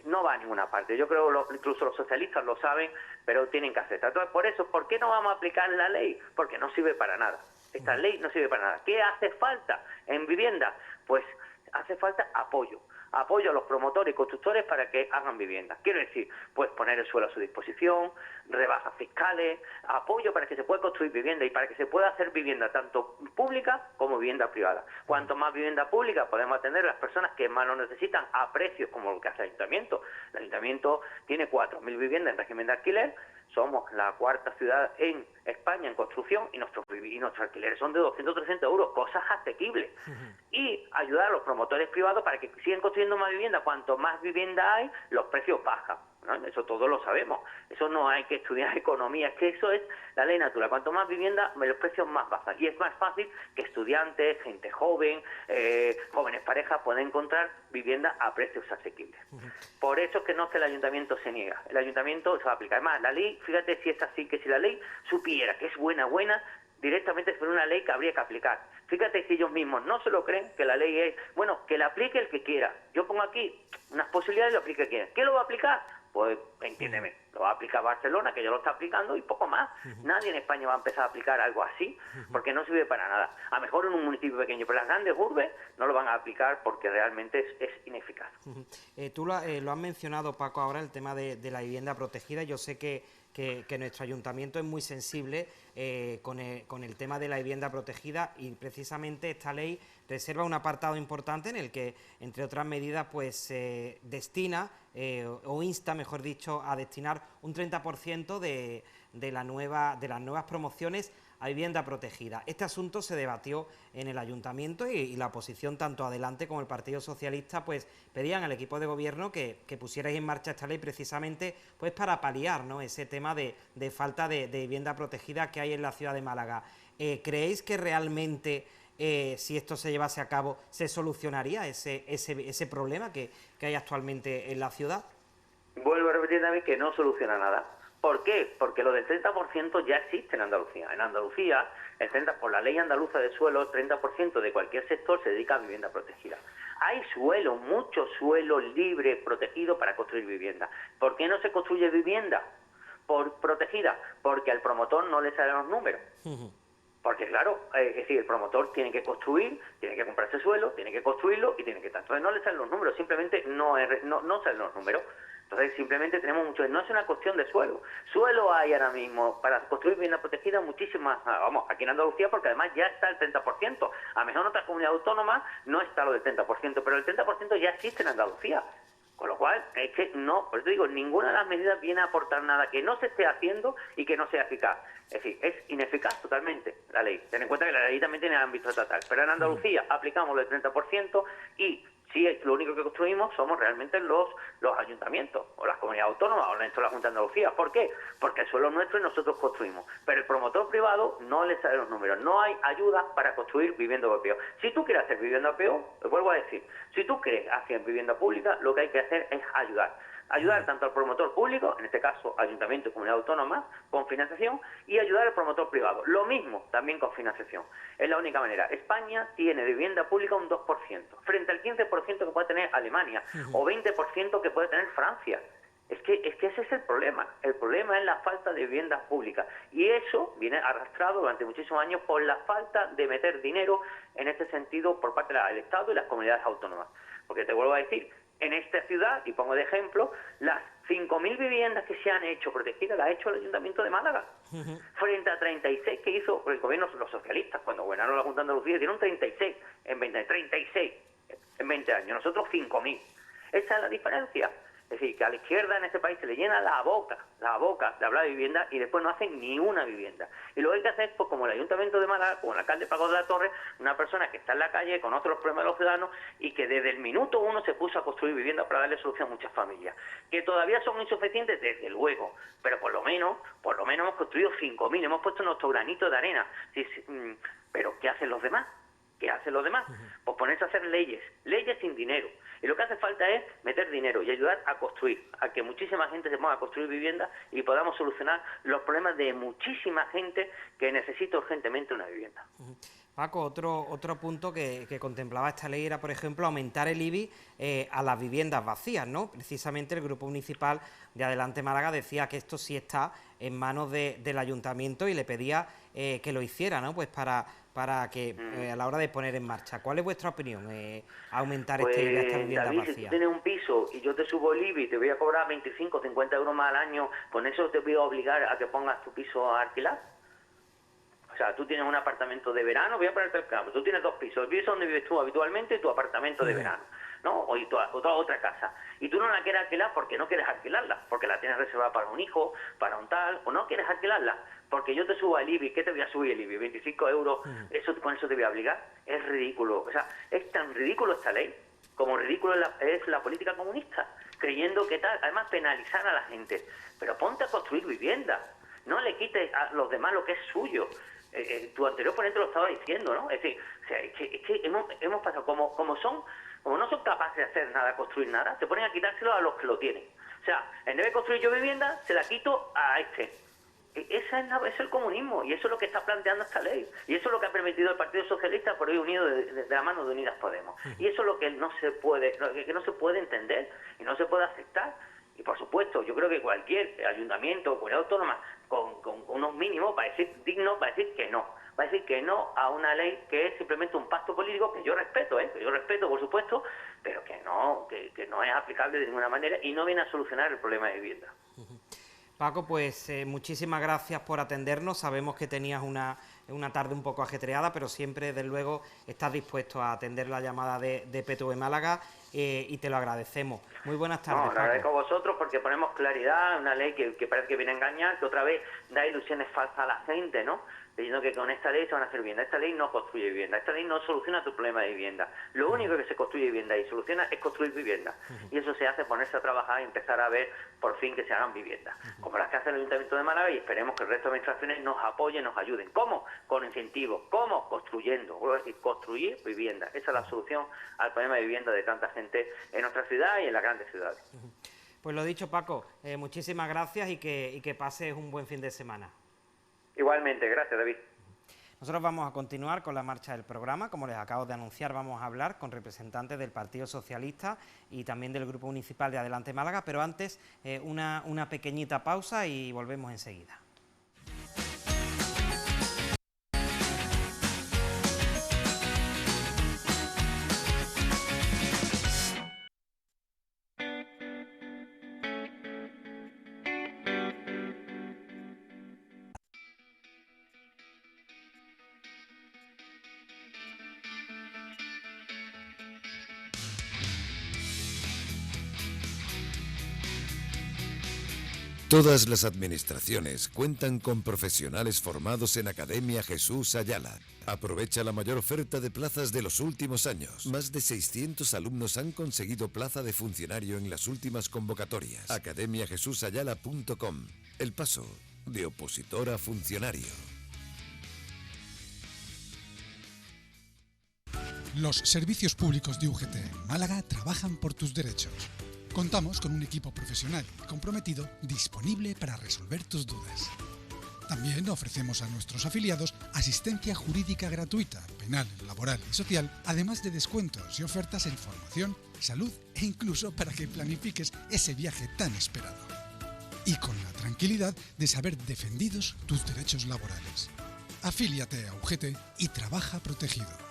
no va a ninguna parte. Yo creo que incluso los socialistas lo saben, pero tienen que aceptar. Entonces, por eso, ¿por qué no vamos a aplicar la ley? Porque no sirve para nada. Esta ley no sirve para nada. ¿Qué hace falta en vivienda? Pues hace falta apoyo a los promotores y constructores para que hagan vivienda. Quiero decir, pues poner el suelo a su disposición, rebajas fiscales, apoyo para que se pueda construir vivienda y para que se pueda hacer vivienda tanto pública como vivienda privada. Cuanto más vivienda pública podemos atender a las personas que más lo necesitan a precios como lo que hace el Ayuntamiento. El Ayuntamiento tiene 4.000 viviendas en régimen de alquiler. Somos la cuarta ciudad en España en construcción y nuestros alquileres son de 200 300 euros, cosas asequibles. Y ayudar a los promotores privados para que sigan construyendo más vivienda. Cuanto más vivienda hay, los precios bajan, ¿no? Eso todos lo sabemos. Eso no hay que estudiar economía, es que eso es la ley natural. Cuanto más vivienda, los precios más bajan. Y es más fácil que estudiantes, gente joven, jóvenes parejas puedan encontrar vivienda a precios asequibles. Por eso es que no es que el Ayuntamiento se niega. El Ayuntamiento se va a aplicar. Además, la ley, fíjate si es así, que si la ley supiera que es buena, directamente es una ley que habría que aplicar. Fíjate si ellos mismos no se lo creen, que la ley es, bueno, que la aplique el que quiera. Yo pongo aquí unas posibilidades y lo aplique el que quiera. ¿Qué lo va a aplicar? Pues entiéndeme, lo va a aplicar Barcelona, que ya lo está aplicando, y poco más. Nadie en España va a empezar a aplicar algo así, porque no sirve para nada. A lo mejor en un municipio pequeño, pero las grandes urbes no lo van a aplicar porque realmente es ineficaz. Tú lo has mencionado, Paco, ahora el tema de la vivienda protegida. Yo sé que nuestro ayuntamiento es muy sensible con el tema de la vivienda protegida, y precisamente esta ley reserva un apartado importante en el que, entre otras medidas, pues destina o insta, mejor dicho, a destinar un 30% de las nuevas promociones a vivienda protegida. Este asunto se debatió en el ayuntamiento y la oposición, tanto Adelante como el Partido Socialista, pues pedían al equipo de gobierno que pusierais en marcha esta ley precisamente pues para paliar, ¿no?, ese tema de falta de vivienda protegida que hay en la ciudad de Málaga. ¿Creéis que realmente, si esto se llevase a cabo, se solucionaría ese problema que hay actualmente en la ciudad? Vuelvo a repetir también que no soluciona nada. ¿Por qué? Porque lo del 30% ya existe en Andalucía. En Andalucía, por la ley andaluza de suelo, el 30% de cualquier sector se dedica a vivienda protegida. Hay suelo, mucho suelo libre, protegido para construir vivienda. ¿Por qué no se construye vivienda protegida? Porque al promotor no le salen los números. Porque claro, es decir, el promotor tiene que construir, tiene que comprarse suelo, tiene que construirlo y tiene que... Entonces no le salen los números, simplemente no salen los números. Entonces simplemente tenemos mucho... No es una cuestión de suelo. Suelo hay ahora mismo para construir vivienda protegida muchísimas... Vamos, aquí en Andalucía, porque además ya está el 30%. A lo mejor en otras comunidades autónomas no está lo del 30%, pero el 30% ya existe en Andalucía. Con lo cual, es que no, por eso digo, ninguna de las medidas viene a aportar nada que no se esté haciendo y que no sea eficaz. Es decir, es ineficaz totalmente la ley. Ten en cuenta que la ley también tiene ámbito estatal. Pero en Andalucía aplicamos el 30% y sí, lo único que construimos somos realmente los ayuntamientos, o las comunidades autónomas, o la Junta de Andalucía. ¿Por qué? Porque el suelo es nuestro y nosotros construimos. Pero el promotor privado no le salen los números. No hay ayuda para construir vivienda PO. Si tú quieres hacer vivienda PO, lo vuelvo a decir, si tú quieres hacer vivienda pública, lo que hay que hacer es ayudar. ayudar tanto al promotor público, en este caso ayuntamiento y comunidad autónoma, con financiación, y ayudar al promotor privado. Lo mismo también con financiación. Es la única manera. España tiene de vivienda pública un 2%, frente al 15% que puede tener Alemania, o 20% que puede tener Francia. Es que ese es el problema. El problema es la falta de viviendas públicas. Y eso viene arrastrado durante muchísimos años por la falta de meter dinero en este sentido por parte del Estado y las comunidades autónomas. Porque te vuelvo a decir, en esta ciudad, y pongo de ejemplo, las 5.000 viviendas que se han hecho protegidas las ha hecho el Ayuntamiento de Málaga, frente a 36 que hizo el gobierno, los socialistas, cuando gobernaron la Junta de Andalucía, dieron 36 en 20 años, nosotros 5.000. Esa es la diferencia. Es decir, que a la izquierda en este país se le llena la boca de hablar de vivienda y después no hacen ni una vivienda. Y lo que hay que hacer es, pues, como el Ayuntamiento de Málaga, como el alcalde Paco de la Torre, una persona que está en la calle, conoce los problemas de los ciudadanos y que desde el minuto uno se puso a construir vivienda para darle solución a muchas familias. Que todavía son insuficientes, desde luego, pero por lo menos hemos construido 5.000, hemos puesto nuestro granito de arena. Pero ¿qué hacen los demás? ¿Qué hacen los demás? Pues ponerse a hacer leyes sin dinero. Y lo que hace falta es meter dinero y ayudar a construir, a que muchísima gente se ponga a construir viviendas y podamos solucionar los problemas de muchísima gente que necesita urgentemente una vivienda. Paco, otro punto que contemplaba esta ley era, por ejemplo, aumentar el IBI a las viviendas vacías, ¿no? Precisamente el Grupo Municipal de Adelante Málaga decía que esto sí está en manos del Ayuntamiento y le pedía que lo hiciera, ¿no? Pues para que a la hora de poner en marcha. ¿Cuál es vuestra opinión? Aumentar este IBI a estas viviendas David, vacías. Si tú tienes un piso y yo te subo el IBI y te voy a cobrar 25 o 50 euros más al año, ¿con eso te voy a obligar a que pongas tu piso a alquilar? O sea, tú tienes un apartamento de verano, voy a ponerte el campo, tú tienes dos pisos, el piso donde vives tú habitualmente y tu apartamento de verano, ¿no? O otra casa. Y tú no la quieres alquilar porque no quieres alquilarla, porque la tienes reservada para un hijo, para un tal, o no quieres alquilarla, porque yo te subo el IBI. ¿Qué te voy a subir el IBI? 25 euros, ¿con eso te voy a obligar? Es ridículo. O sea, es tan ridículo esta ley como ridículo es la política comunista, creyendo que tal, además penalizar a la gente. Pero ponte a construir viviendas, no le quites a los demás lo que es suyo. Tu anterior ponente lo estaba diciendo, ¿no? Es decir, o sea, es que hemos pasado, como no son capaces de hacer nada, construir nada, se ponen a quitárselo a los que lo tienen. O sea, en vez de construir yo vivienda, se la quito a este. Ese es el comunismo, y eso es lo que está planteando esta ley. Y eso es lo que ha permitido el Partido Socialista por hoy unido de la mano de Unidas Podemos. Y eso es lo que no se puede entender y no se puede aceptar. Y por supuesto, yo creo que cualquier ayuntamiento o comunidad autónoma con unos mínimos va a decir digno, va a decir que no. Va a decir que no a una ley que es simplemente un pacto político, que yo respeto, por supuesto, pero que no es aplicable de ninguna manera y no viene a solucionar el problema de vivienda. Paco, pues muchísimas gracias por atendernos. Sabemos que tenías una tarde un poco ajetreada, pero siempre, desde luego, estás dispuesto a atender la llamada de PTV Málaga y te lo agradecemos. Muy buenas tardes, Paco. Lo agradezco a vosotros porque ponemos claridad, una ley que parece que viene a engañar, que otra vez da ilusiones falsas a la gente, ¿no? Diciendo que con esta ley se van a hacer vivienda. Esta ley no construye vivienda, esta ley no soluciona tu problema de vivienda. Lo único que se construye vivienda y soluciona es construir vivienda. Y eso se hace ponerse a trabajar y empezar a ver por fin que se hagan viviendas, como las que hace el Ayuntamiento de Málaga, y esperemos que el resto de administraciones nos apoyen, nos ayuden. ¿Cómo? Con incentivos. ¿Cómo? Construyendo. Vuelvo a decir, construir vivienda. Esa es la solución al problema de vivienda de tanta gente en nuestra ciudad y en las grandes ciudades. Pues lo dicho, Paco, muchísimas gracias y que pases un buen fin de semana. Igualmente, gracias, David. Nosotros vamos a continuar con la marcha del programa. Como les acabo de anunciar, vamos a hablar con representantes del Partido Socialista y también del Grupo Municipal de Adelante Málaga, pero antes una pequeñita pausa y volvemos enseguida. Todas las administraciones cuentan con profesionales formados en Academia Jesús Ayala. Aprovecha la mayor oferta de plazas de los últimos años. Más de 600 alumnos han conseguido plaza de funcionario en las últimas convocatorias. academiajesusayala.com. El paso de opositor a funcionario. Los servicios públicos de UGT en Málaga trabajan por tus derechos. Contamos con un equipo profesional y comprometido disponible para resolver tus dudas. También ofrecemos a nuestros afiliados asistencia jurídica gratuita, penal, laboral y social, además de descuentos y ofertas en formación, salud e incluso para que planifiques ese viaje tan esperado. Y con la tranquilidad de saber defendidos tus derechos laborales. Afíliate a UGT y trabaja protegido.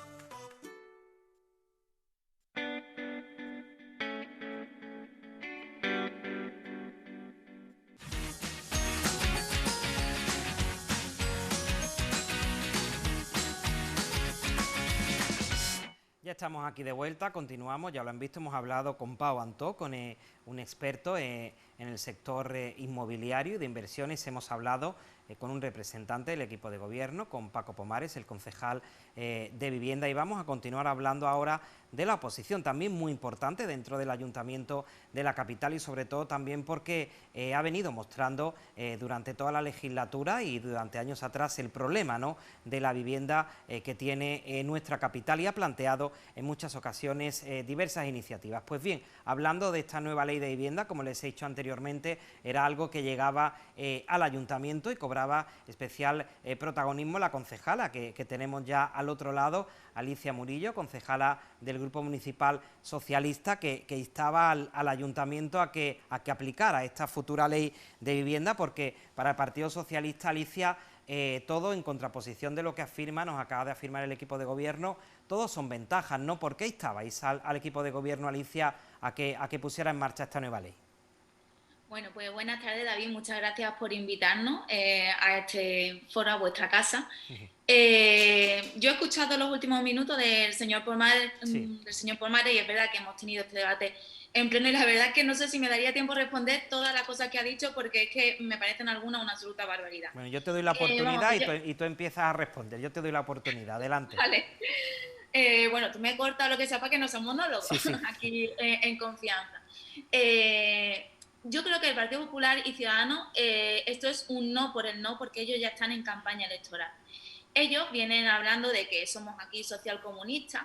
Ya estamos aquí de vuelta, continuamos, ya lo han visto, hemos hablado con Pau Antó, con un experto en el sector inmobiliario y de inversiones, hemos hablado con un representante del equipo de gobierno, con Paco Pomares, el concejal de vivienda, y vamos a continuar hablando ahora de la oposición, también muy importante dentro del Ayuntamiento de la capital y sobre todo también porque ha venido mostrando durante toda la legislatura y durante años atrás el problema, ¿no?, de la vivienda que tiene nuestra capital y ha planteado en muchas ocasiones diversas iniciativas. Pues bien, hablando de esta nueva ley de vivienda, como les he dicho anteriormente, era algo que llegaba al Ayuntamiento y cobraba especial protagonismo la concejala que tenemos ya al otro lado, Alicia Murillo, concejala del Grupo Municipal Socialista, que instaba al Ayuntamiento a que aplicara esta futura ley de vivienda, porque para el Partido Socialista, Alicia, todo en contraposición de lo que afirma, nos acaba de afirmar el equipo de gobierno, todos son ventajas, ¿no? ¿Por qué instabais al equipo de gobierno, Alicia, a que pusiera en marcha esta nueva ley? Bueno, pues buenas tardes, David. Muchas gracias por invitarnos a este foro, a vuestra casa. Yo he escuchado los últimos minutos del señor Pomares, y es verdad que hemos tenido este debate en pleno y la verdad es que no sé si me daría tiempo a responder todas las cosas que ha dicho porque es que me parecen algunas una absoluta barbaridad. Bueno, yo te doy la oportunidad y tú empiezas a responder. Yo te doy la oportunidad. Adelante. Vale. Bueno, tú me cortas lo que sea para que no sea monólogo, aquí en confianza. Yo creo que el Partido Popular y Ciudadanos, esto es un no por el no, porque ellos ya están en campaña electoral. Ellos vienen hablando de que somos aquí socialcomunistas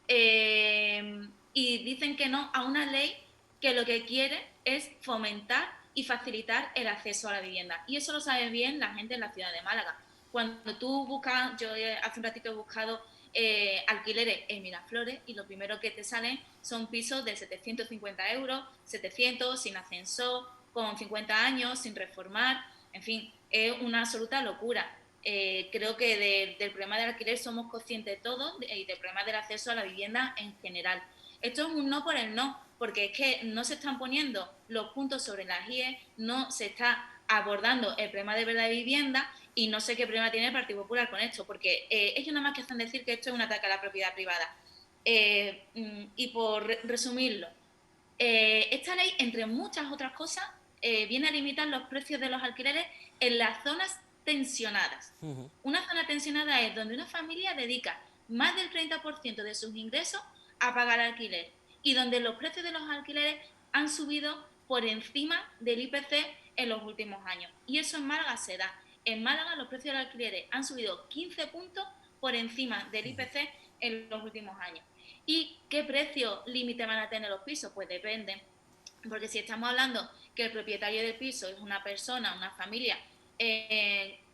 y dicen que no a una ley que lo que quiere es fomentar y facilitar el acceso a la vivienda. Y eso lo sabe bien la gente en la ciudad de Málaga. Cuando tú buscas, yo hace un ratito he buscado alquileres en Miraflores y lo primero que te salen son pisos de 750 euros, 700, sin ascensor, con 50 años, sin reformar, en fin, es una absoluta locura. Creo que del problema del alquiler somos conscientes todos y del problema del acceso a la vivienda en general. Esto es un no por el no, porque es que no se están poniendo los puntos sobre las IE, no se está abordando el problema de verdad de vivienda y no sé qué problema tiene el Partido Popular con esto, porque ellos nada más que hacen decir que esto es un ataque a la propiedad privada. Y por resumirlo, esta ley, entre muchas otras cosas, viene a limitar los precios de los alquileres en las zonas tensionadas. Una zona tensionada es donde una familia dedica más del 30% de sus ingresos a pagar alquiler y donde los precios de los alquileres han subido por encima del IPC en los últimos años. Y eso en Málaga se da. En Málaga los precios de los alquileres han subido 15 puntos por encima del IPC en los últimos años. ¿Y qué precio límite van a tener los pisos? Pues depende. Porque si estamos hablando que el propietario del piso es una persona, una familia,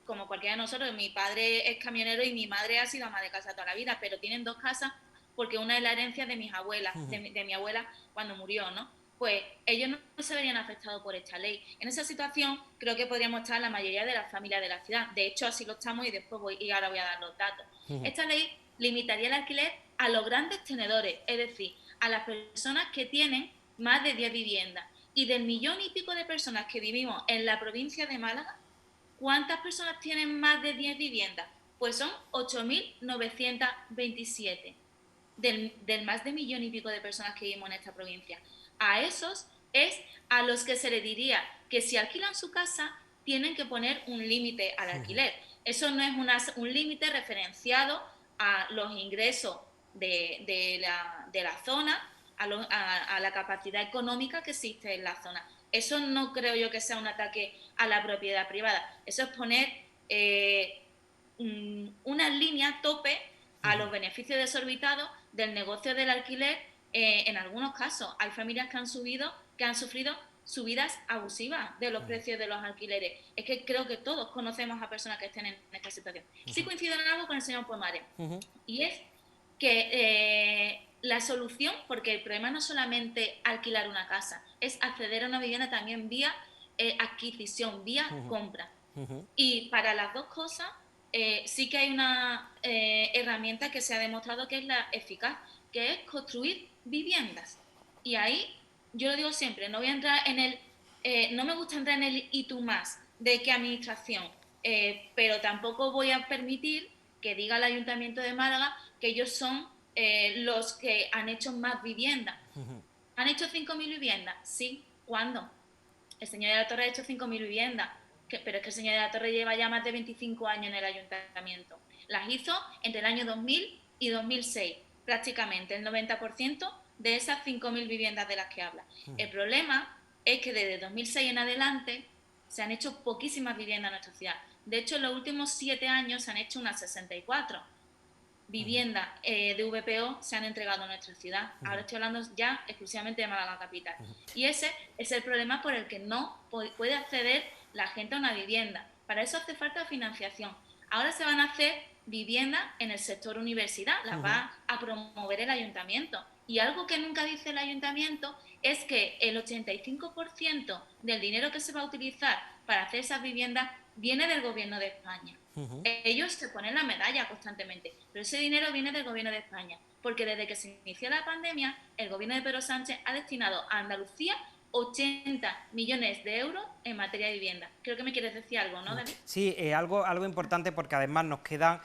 como cualquiera de nosotros, mi padre es camionero y mi madre ha sido ama de casa toda la vida, pero tienen dos casas porque una es la herencia de mis abuelas, de mi abuela cuando murió, ¿no? Pues ellos no se verían afectados por esta ley. En esa situación creo que podríamos estar la mayoría de las familias de la ciudad. De hecho, así lo estamos y ahora voy a dar los datos. Esta ley limitaría el alquiler a los grandes tenedores, es decir, a las personas que tienen más de 10 viviendas. Y del 1,5 millones de personas que vivimos en la provincia de Málaga, ¿cuántas personas tienen más de 10 viviendas? Pues son 8.927 del más de 1,5 millones de personas que vivimos en esta provincia. A esos es a los que se les diría que si alquilan su casa tienen que poner un límite al alquiler. Eso no es un límite referenciado a los ingresos de la zona, a la capacidad económica que existe en la zona. Eso no creo yo que sea un ataque a la propiedad privada. Eso es poner una línea tope a los beneficios desorbitados del negocio del alquiler en algunos casos hay familias que han sufrido subidas abusivas de los precios de los alquileres. Es que creo que todos conocemos a personas que estén en esta situación. Sí coincido en algo con el señor Pomares, y es que la solución, porque el problema no es solamente alquilar una casa, es acceder a una vivienda también vía adquisición, vía compra. Y para las dos cosas sí que hay una herramienta que se ha demostrado que es la eficaz, que es construir viviendas. Y ahí, yo lo digo siempre, no voy a entrar en no me gusta entrar en el y tú más de qué administración, pero tampoco voy a permitir que diga el Ayuntamiento de Málaga que ellos son los que han hecho más viviendas. ¿Han hecho 5.000 viviendas? Sí. ¿Cuándo? El señor de la Torre ha hecho 5.000 viviendas, pero es que el señor de la Torre lleva ya más de 25 años en el Ayuntamiento. Las hizo entre el año 2000 y 2006, prácticamente el 90% de esas 5.000 viviendas de las que habla. El problema es que desde 2006 en adelante se han hecho poquísimas viviendas en nuestra ciudad. De hecho, en los últimos 7 años se han hecho unas 64 viviendas de VPO se han entregado a nuestra ciudad. Ahora estoy hablando ya exclusivamente de Málaga Capital. Y ese es el problema por el que no puede acceder la gente a una vivienda. Para eso hace falta financiación. Ahora se van a hacer viviendas en el sector universidad, las va a promover el ayuntamiento. Y algo que nunca dice el ayuntamiento es que el 85% del dinero que se va a utilizar para hacer esas viviendas viene del Gobierno de España. Ellos se ponen la medalla constantemente, pero ese dinero viene del Gobierno de España, porque desde que se inició la pandemia, el Gobierno de Pedro Sánchez ha destinado a Andalucía 80 millones de euros en materia de vivienda. Creo que me quieres decir algo, ¿no, David? Sí, algo importante, porque además nos quedan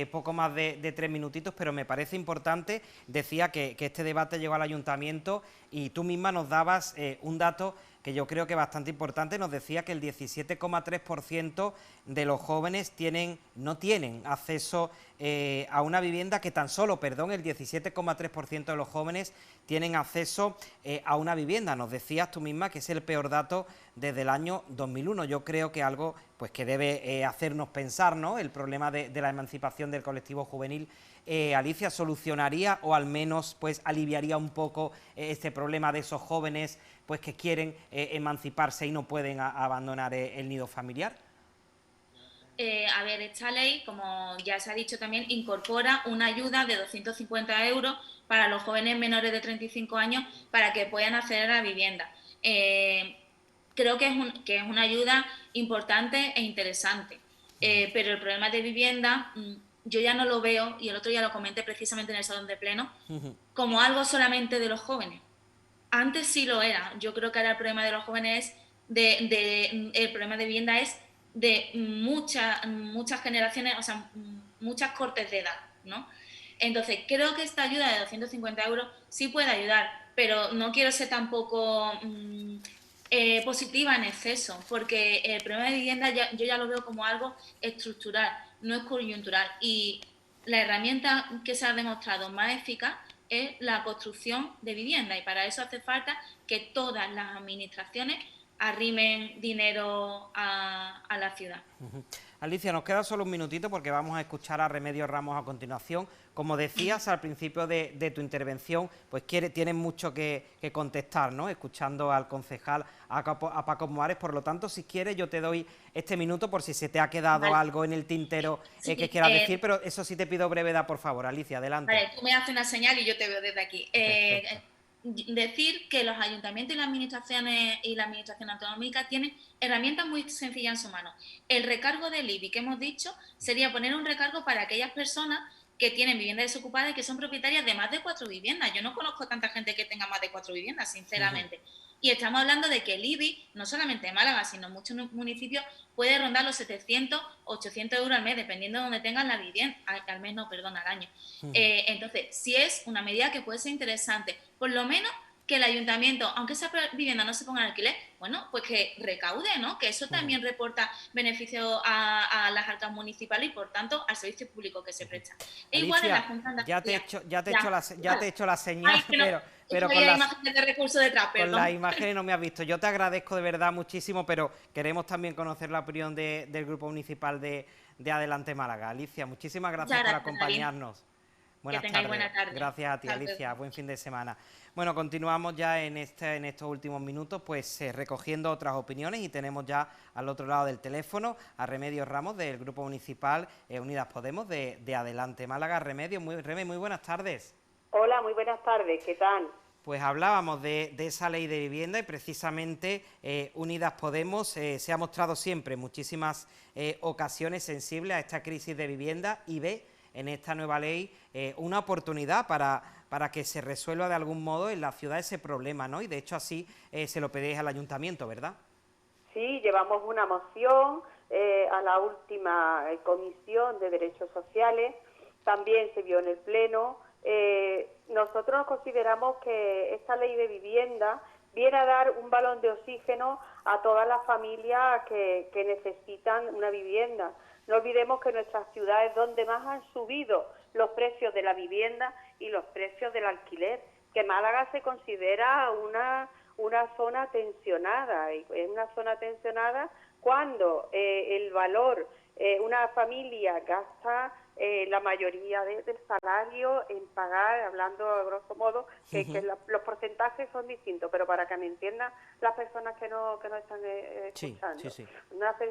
poco más de 3 minutitos, pero me parece importante. Decía que este debate llegó al ayuntamiento y tú misma nos dabas un dato que yo creo que es bastante importante. Nos decía que el 17,3% de los jóvenes no tienen acceso a una vivienda, que tan solo, el 17,3% de los jóvenes tienen acceso a una vivienda. Nos decías tú misma que es el peor dato desde el año 2001. Yo creo que algo pues que debe hacernos pensar, ¿no? El problema de la emancipación del colectivo juvenil. Alicia, ¿solucionaría o al menos pues aliviaría un poco este problema de esos jóvenes pues que quieren emanciparse y no pueden abandonar el nido familiar? A ver, esta ley, como ya se ha dicho también, incorpora una ayuda de 250 euros para los jóvenes menores de 35 años para que puedan acceder a la vivienda. Creo que es una ayuda importante e interesante, pero el problema de vivienda yo ya no lo veo, y el otro día lo comenté precisamente en el salón de pleno, como algo solamente de los jóvenes. Antes sí lo era. Yo creo que ahora el problema de los jóvenes el problema de vivienda es de muchas generaciones, o sea, muchas cortes de edad, ¿no? Entonces, creo que esta ayuda de 250 euros sí puede ayudar, pero no quiero ser tampoco positiva en exceso, porque el problema de vivienda yo ya lo veo como algo estructural, no es coyuntural, y la herramienta que se ha demostrado más eficaz es la construcción de vivienda, y para eso hace falta que todas las administraciones arrimen dinero a la ciudad. Alicia, nos queda solo un minutito porque vamos a escuchar a Remedios Ramos a continuación. Como decías al principio de tu intervención, pues tienes mucho que contestar, ¿no? Escuchando al concejal, a Paco Moares. Por lo tanto, si quieres, yo te doy este minuto por si se te ha quedado algo en el tintero que quieras decir, pero eso sí te pido brevedad, por favor. Alicia, adelante. Vale, tú me haces una señal y yo te veo desde aquí. Decir que los ayuntamientos y la administración autonómica tienen herramientas muy sencillas en su mano. El recargo del IBI que hemos dicho sería poner un recargo para aquellas personas que tienen viviendas desocupadas y que son propietarias de más de 4 viviendas. Yo no conozco tanta gente que tenga más de 4 viviendas, sinceramente. Y estamos hablando de que el IBI, no solamente en Málaga, sino en muchos municipios, puede rondar los 700, 800 euros al mes, dependiendo de donde tengan la vivienda, al mes no, perdón, al año. Entonces, sí es una medida que puede ser interesante, por lo menos que el ayuntamiento, aunque esa vivienda no se ponga en alquiler, bueno, pues que recaude, ¿no? Que eso también reporta beneficio a las arcas municipales y, por tanto, al servicio público que se presta. Alicia, igual en la Junta de ya te he hecho la señal, Ay, pero con las imágenes de recurso detrás, con las imágenes no me has visto. Yo te agradezco de verdad muchísimo, pero queremos también conocer la opinión del Grupo Municipal de Adelante Málaga. Alicia, muchísimas gracias por acompañarnos. Buenas que tengáis tardes. buena tarde. Gracias a ti, Hasta luego. Alicia. Buen fin de semana. Bueno, continuamos ya en estos últimos minutos, pues recogiendo otras opiniones, y tenemos ya al otro lado del teléfono a Remedios Ramos, del Grupo Municipal Unidas Podemos de Adelante Málaga. Remedios, muy buenas tardes. Hola, muy buenas tardes, ¿qué tal? Pues hablábamos de esa ley de vivienda, y precisamente Unidas Podemos se ha mostrado siempre en muchísimas ocasiones sensible a esta crisis de vivienda, y ve en esta nueva ley una oportunidad para que se resuelva de algún modo en la ciudad ese problema, ¿no? Y de hecho así se lo pedís al ayuntamiento, ¿verdad? Sí, llevamos una moción a la última Comisión de Derechos Sociales, también se vio en el Pleno. Nosotros consideramos que esta ley de vivienda viene a dar un balón de oxígeno a todas las familias que necesitan una vivienda. No olvidemos que en nuestras ciudades donde más han subido los precios de la vivienda y los precios del alquiler, que Málaga se considera una zona tensionada, y es una zona tensionada cuando el valor, una familia gasta la mayoría del salario en pagar, hablando a grosso modo, que los porcentajes son distintos, pero para que me entiendan las personas que no están escuchando. Sí.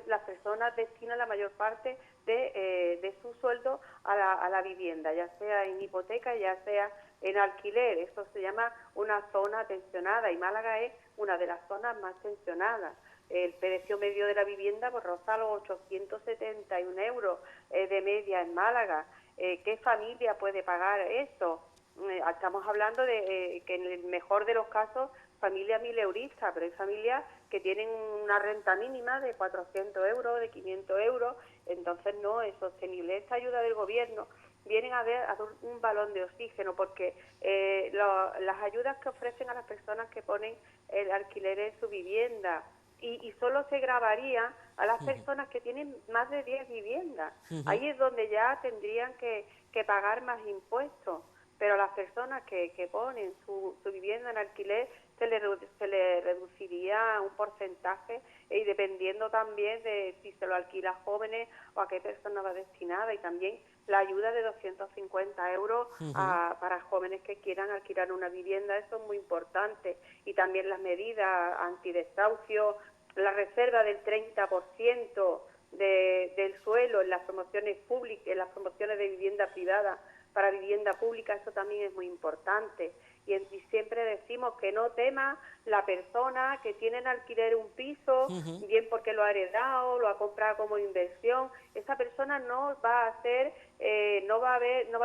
Las personas destinan la mayor parte de su sueldo a la vivienda, ya sea en hipoteca, ya sea en alquiler. Eso se llama una zona tensionada, y Málaga es una de las zonas más tensionadas. El precio medio de la vivienda pues roza los 871 euros de media en Málaga. ¿Qué familia puede pagar eso? Estamos hablando de que en el mejor de los casos, familias mileuristas, pero hay familias que tienen una renta mínima de 400 euros, de 500 euros, entonces no es sostenible. Esta ayuda del gobierno vienen a dar un balón de oxígeno, porque las ayudas que ofrecen a las personas que ponen el alquiler en su vivienda, y solo se grabaría a las personas que tienen más de 10 viviendas. Ahí es donde ya tendrían que pagar más impuestos, pero a las personas que ponen su vivienda en alquiler se le reduciría un porcentaje, y dependiendo también de si se lo alquila a jóvenes o a qué persona va destinada, y también la ayuda de 250 euros para jóvenes que quieran alquilar una vivienda. Eso es muy importante. Y también las medidas antidesahucio, la reserva del 30% del suelo en las promociones públicas, en las promociones de vivienda privada para vivienda pública, eso también es muy importante. Y siempre decimos que no tema la persona que tiene en alquiler un piso, bien porque lo ha heredado, lo ha comprado como inversión. Esa persona no va a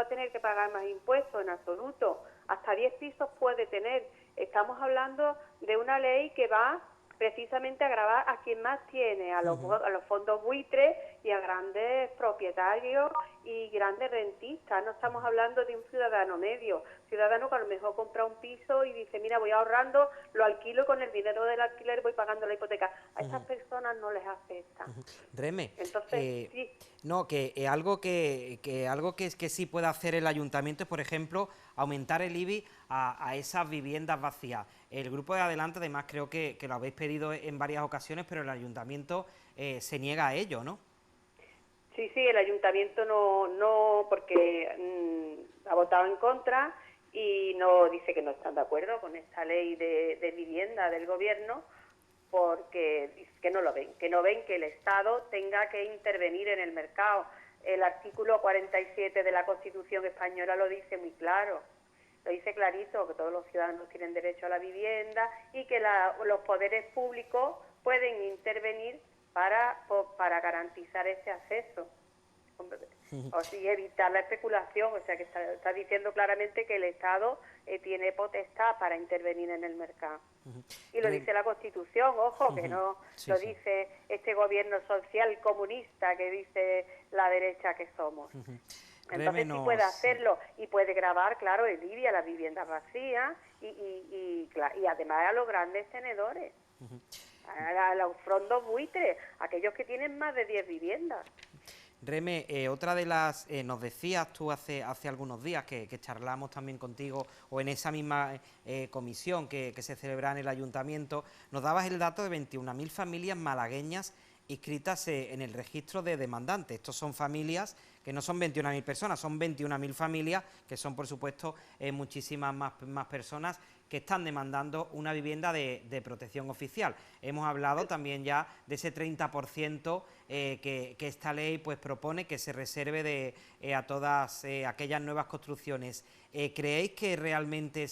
tener que pagar más impuestos en absoluto. Hasta 10 pisos puede tener. Estamos hablando de una ley que va precisamente a gravar a quien más tiene, a los fondos buitres y a grandes propietarios y grandes rentistas. No estamos hablando de un ciudadano medio, ciudadano que a lo mejor compra un piso y dice, mira, voy ahorrando, lo alquilo y con el dinero del alquiler voy pagando la hipoteca. A esas personas no les afecta. Reme, Entonces, sí. No, que algo que sí puede hacer el ayuntamiento es, por ejemplo, aumentar el IBI a esas viviendas vacías. El Grupo de Adelante, además, creo que lo habéis pedido en varias ocasiones, pero el ayuntamiento se niega a ello, ¿no? Sí, el ayuntamiento no porque ha votado en contra y no dice que no están de acuerdo con esta ley de vivienda del gobierno, porque dice que no ven que el Estado tenga que intervenir en el mercado. El artículo 47 de la Constitución española lo dice muy claro, lo dice clarito, que todos los ciudadanos tienen derecho a la vivienda y que los poderes públicos pueden intervenir para garantizar ese acceso y evitar la especulación. O sea, que está diciendo claramente que el Estado tiene potestad para intervenir en el mercado. Y lo dice la Constitución, ojo, que no lo dice este gobierno social comunista que dice la derecha que somos. Entonces sí puede hacerlo y puede gravar, claro, el IBI a las viviendas vacías y además a los grandes tenedores, a los fondos buitres, aquellos que tienen más de 10 viviendas. Reme, otra de las, nos decías tú hace algunos días que charlamos también contigo, o en esa misma comisión que se celebra en el ayuntamiento, nos dabas el dato de 21.000 familias malagueñas inscritas en el registro de demandantes. Estos son familias que no son 21.000 personas, son 21.000 familias, que son, por supuesto, muchísimas más personas que están demandando una vivienda de protección oficial. Hemos hablado también ya de ese 30% que esta ley pues propone que se reserve a todas aquellas nuevas construcciones. ¿Creéis que realmente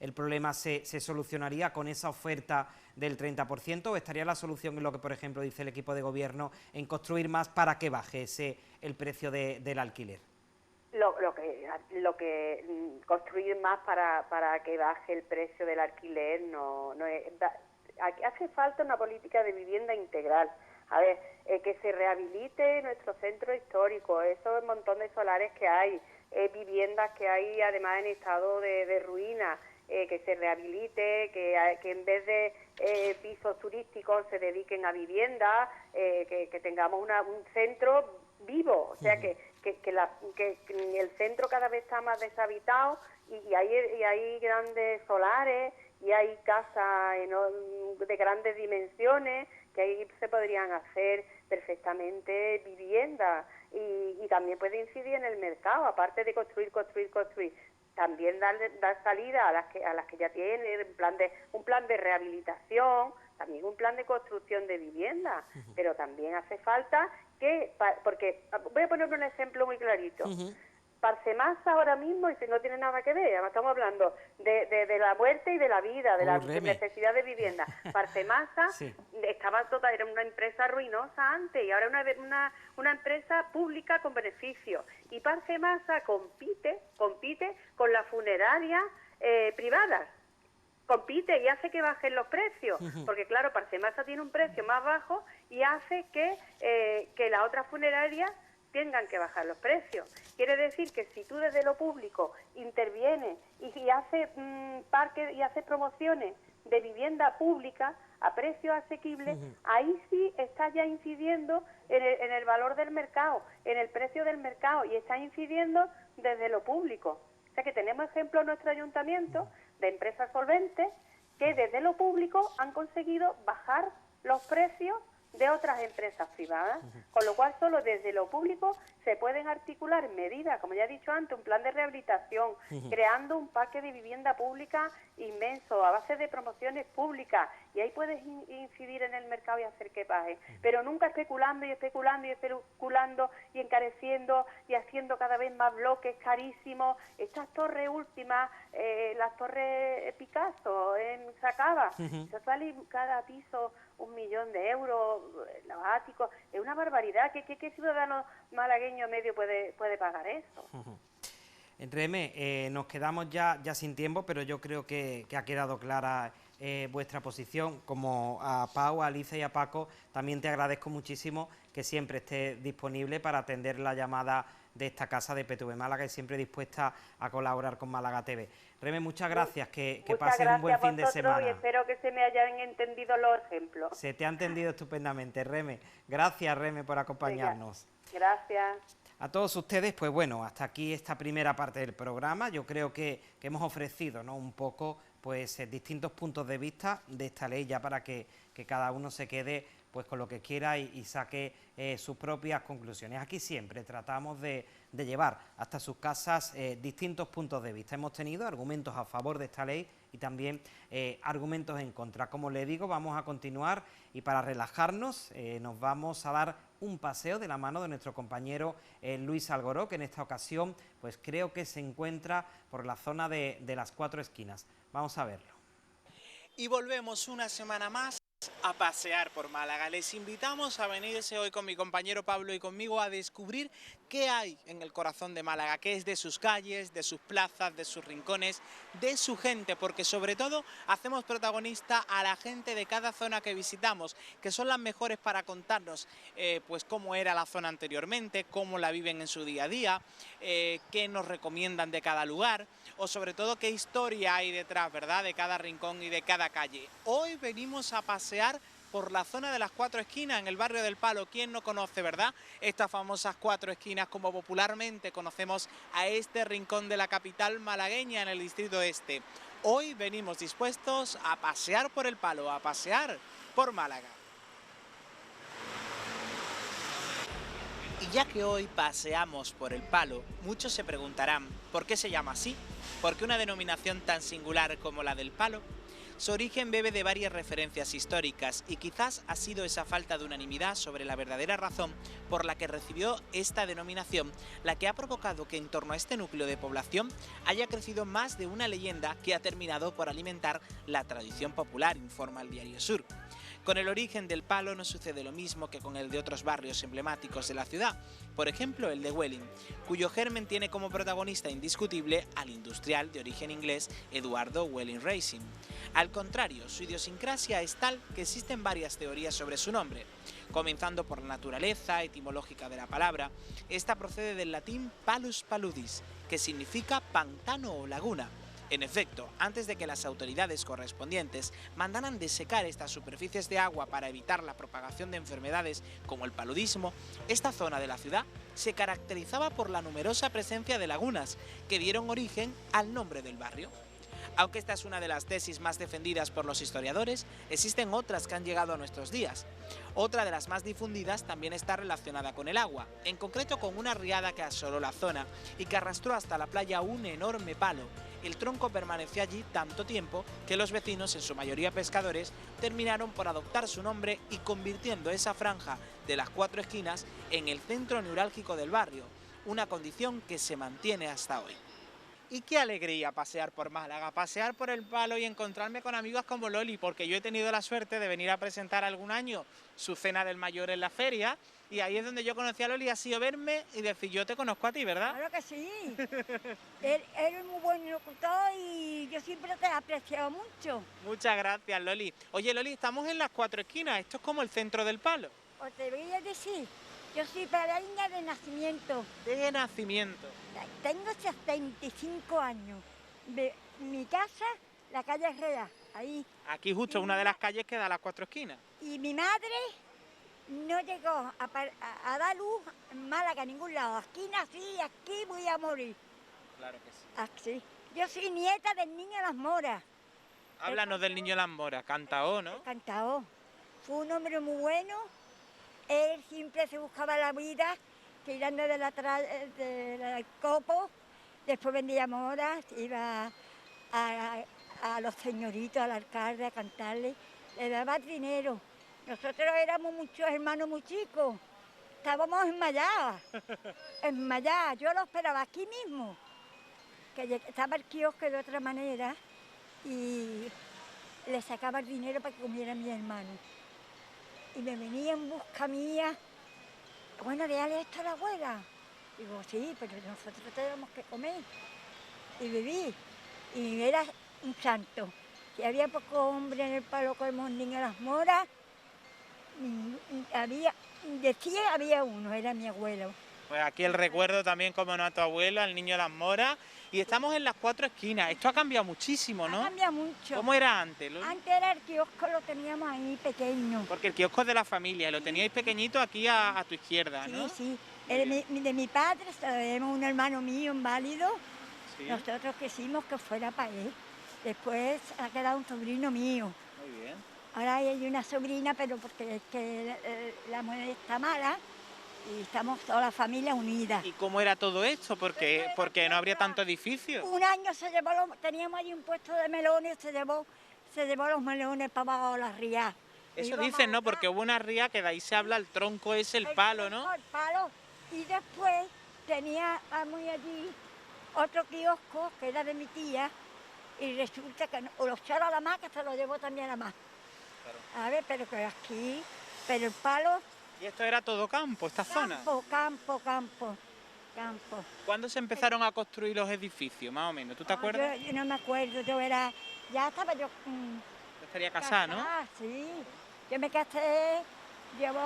el problema se solucionaría con esa oferta del 30% o estaría la solución en lo que, por ejemplo, dice el equipo de gobierno, en construir más para que baje el precio del alquiler? Construir más para que baje el precio del alquiler no es. Hace falta una política de vivienda integral. A ver, que se rehabilite nuestro centro histórico, esos montón de solares que hay, viviendas que hay además en estado de ruina, que se rehabilite, que en vez de pisos turísticos se dediquen a vivienda, que tengamos un centro vivo, o sea que el centro cada vez está más deshabitado y hay grandes solares y hay casas de grandes dimensiones que ahí se podrían hacer perfectamente viviendas y también puede incidir en el mercado, aparte de construir, también dar salida a las que ya tienen un plan de rehabilitación, también un plan de construcción de vivienda, pero también hace falta porque voy a poner un ejemplo muy clarito. Parcemasa ahora mismo, y si no tiene nada que ver, estamos hablando de la muerte y de la vida, de la necesidad de vivienda. Parcemasa era una empresa ruinosa antes y ahora una empresa pública con beneficios. Y Parcemasa compite con las funerarias privadas. Compite y hace que bajen los precios, porque claro, Parcemasa tiene un precio más bajo y hace que las otras funerarias tengan que bajar los precios. Quiere decir que si tú desde lo público intervienes y haces parques y haces promociones de vivienda pública a precios asequibles, ahí sí estás ya incidiendo en el valor del mercado, en el precio del mercado, y estás incidiendo desde lo público. O sea que tenemos ejemplos en nuestro ayuntamiento de empresas solventes que desde lo público han conseguido bajar los precios de otras empresas privadas, con lo cual solo desde lo público se pueden articular medidas, como ya he dicho antes, un plan de rehabilitación, creando un parque de vivienda pública inmenso, a base de promociones públicas, y ahí puedes incidir en el mercado y hacer que baje, pero nunca especulando y encareciendo y haciendo cada vez más bloques carísimos. Estas torres últimas, las torres Picasso en Sacaba, eso sale cada piso 1 millón de euros, los áticos, es una barbaridad. ¿Qué ciudadano malagueño medio puede pagar eso? Reme, nos quedamos ya sin tiempo, pero yo creo que ha quedado clara vuestra posición. Como a Pau, a Alicia y a Paco, también te agradezco muchísimo que siempre estés disponible para atender la llamada de esta casa de PTV Málaga y siempre dispuesta a colaborar con Málaga TV. Reme, muchas gracias, que pasen un buen fin de semana. Y espero que se me hayan entendido los ejemplos. Se te ha entendido estupendamente, Reme. Gracias, Reme, por acompañarnos. Gracias. A todos ustedes, pues bueno, hasta aquí esta primera parte del programa. Yo creo que hemos ofrecido, ¿no?, un poco pues distintos puntos de vista de esta ley, ya para que cada uno se quede pues con lo que quiera y saque sus propias conclusiones. Aquí siempre tratamos de llevar hasta sus casas distintos puntos de vista. Hemos tenido argumentos a favor de esta ley y también argumentos en contra. Como le digo, vamos a continuar y para relajarnos nos vamos a dar un paseo de la mano de nuestro compañero Luis Algoró, que en esta ocasión pues creo que se encuentra por la zona de las Cuatro Esquinas. Vamos a verlo. Y volvemos una semana más a pasear por Málaga. Les invitamos a venirse hoy con mi compañero Pablo y conmigo a descubrir qué hay en el corazón de Málaga, qué es de sus calles, de sus plazas, de sus rincones, de su gente, porque sobre todo hacemos protagonista a la gente de cada zona que visitamos, que son las mejores para contarnos pues cómo era la zona anteriormente, cómo la viven en su día a día, qué nos recomiendan de cada lugar, o sobre todo qué historia hay detrás, ¿verdad?, de cada rincón y de cada calle. Hoy venimos a pasear por la zona de las Cuatro Esquinas, en el barrio del Palo. ¿Quién no conoce, verdad?, estas famosas Cuatro Esquinas, como popularmente conocemos a este rincón de la capital malagueña en el distrito este. Hoy venimos dispuestos a pasear por el Palo, a pasear por Málaga. Y ya que hoy paseamos por el Palo, muchos se preguntarán ¿por qué se llama así? ¿Por qué una denominación tan singular como la del Palo? Su origen bebe de varias referencias históricas y quizás ha sido esa falta de unanimidad sobre la verdadera razón por la que recibió esta denominación la que ha provocado que en torno a este núcleo de población haya crecido más de una leyenda que ha terminado por alimentar la tradición popular, informa el Diario Sur. Con el origen del Palo no sucede lo mismo que con el de otros barrios emblemáticos de la ciudad, por ejemplo el de Welling, cuyo germen tiene como protagonista indiscutible al industrial de origen inglés Eduardo Welling Racing. Al contrario, su idiosincrasia es tal que existen varias teorías sobre su nombre. Comenzando por la naturaleza etimológica de la palabra, esta procede del latín palus paludis, que significa pantano o laguna. En efecto, antes de que las autoridades correspondientes mandaran desecar estas superficies de agua para evitar la propagación de enfermedades como el paludismo, esta zona de la ciudad se caracterizaba por la numerosa presencia de lagunas que dieron origen al nombre del barrio. Aunque esta es una de las tesis más defendidas por los historiadores, existen otras que han llegado a nuestros días. Otra de las más difundidas también está relacionada con el agua, en concreto con una riada que asoló la zona y que arrastró hasta la playa un enorme palo. El tronco permaneció allí tanto tiempo que los vecinos, en su mayoría pescadores, terminaron por adoptar su nombre y convirtiendo esa franja de las 4 esquinas en el centro neurálgico del barrio, una condición que se mantiene hasta hoy. Y qué alegría pasear por Málaga, pasear por el Palo y encontrarme con amigos como Loli, porque yo he tenido la suerte de venir a presentar algún año su cena del mayor en la feria, y ahí es donde yo conocí a Loli, ha sido verme y decir, yo te conozco a ti, ¿verdad? Claro que sí. Eres muy buen locutor y yo siempre te he apreciado mucho. Muchas gracias, Loli. Oye, Loli, estamos en las 4 esquinas, esto es como el centro del Palo. Os te voy a decir, yo soy palaina de nacimiento. De nacimiento. Tengo 75 años. Mi casa, la calle Herrera, ahí. Aquí justo una de las calles que da a las 4 esquinas. Y mi madre no llegó a dar luz en Málaga, a ningún lado. Aquí nací, aquí voy a morir. Claro que sí. Así. Yo soy nieta del niño Las Moras. Háblanos del niño Las Moras, Cantaó, ¿no? Cantaó. Fue un hombre muy bueno. Él siempre se buscaba la vida tirando del copo. Después vendía moras, iba a los señoritos, al alcalde a cantarle. Le daba dinero. Nosotros éramos muchos hermanos muy chicos. Estábamos enmayadas. Enmayadas. Yo lo esperaba aquí mismo. Que estaba el kiosco de otra manera y le sacaba el dinero para que comiera mi hermano. Y me venía en busca mía. Bueno, déjale esto a la abuela. Digo, sí, pero nosotros tenemos que comer. Y bebí. Y era un santo. Si había poco hombre en el Palo como el niño Las Moras, había uno, era mi abuelo. Pues aquí el recuerdo también, como no, a tu abuelo, al niño Las Moras. Y estamos en las 4 esquinas. Esto ha cambiado muchísimo, ¿no? Ha cambiado mucho. ¿Cómo era antes? Antes era el kiosco, lo teníamos ahí pequeño. Porque el kiosco es de la familia, lo teníais pequeñito aquí a tu izquierda, ¿no? Sí, sí. De mi padre, tenemos un hermano mío inválido. Sí. Nosotros quisimos que fuera para él. Después ha quedado un sobrino mío. Muy bien. Ahora hay una sobrina, pero porque es que la mujer está mala y estamos toda la familia unida. ¿Y cómo era todo esto? Porque no habría tanto edificio. Un año teníamos allí un puesto de melones, se llevó los melones para abajo las rías. Eso dicen, ¿no? Porque hubo una ría que de ahí se habla, el tronco es el palo, ¿no? El palo. Y después teníamos allí otro kiosco que era de mi tía y resulta que lo echaron a la más, que se lo llevó también a la más. Claro. A ver, pero que aquí, pero el Palo... ¿Y esto era todo campo, esta zona? Campo. ¿Cuándo se empezaron a construir los edificios, más o menos? ¿Tú te acuerdas? Yo no me acuerdo, ya estaba yo... Estaría casada, ¿no? Sí, yo me casé, llevo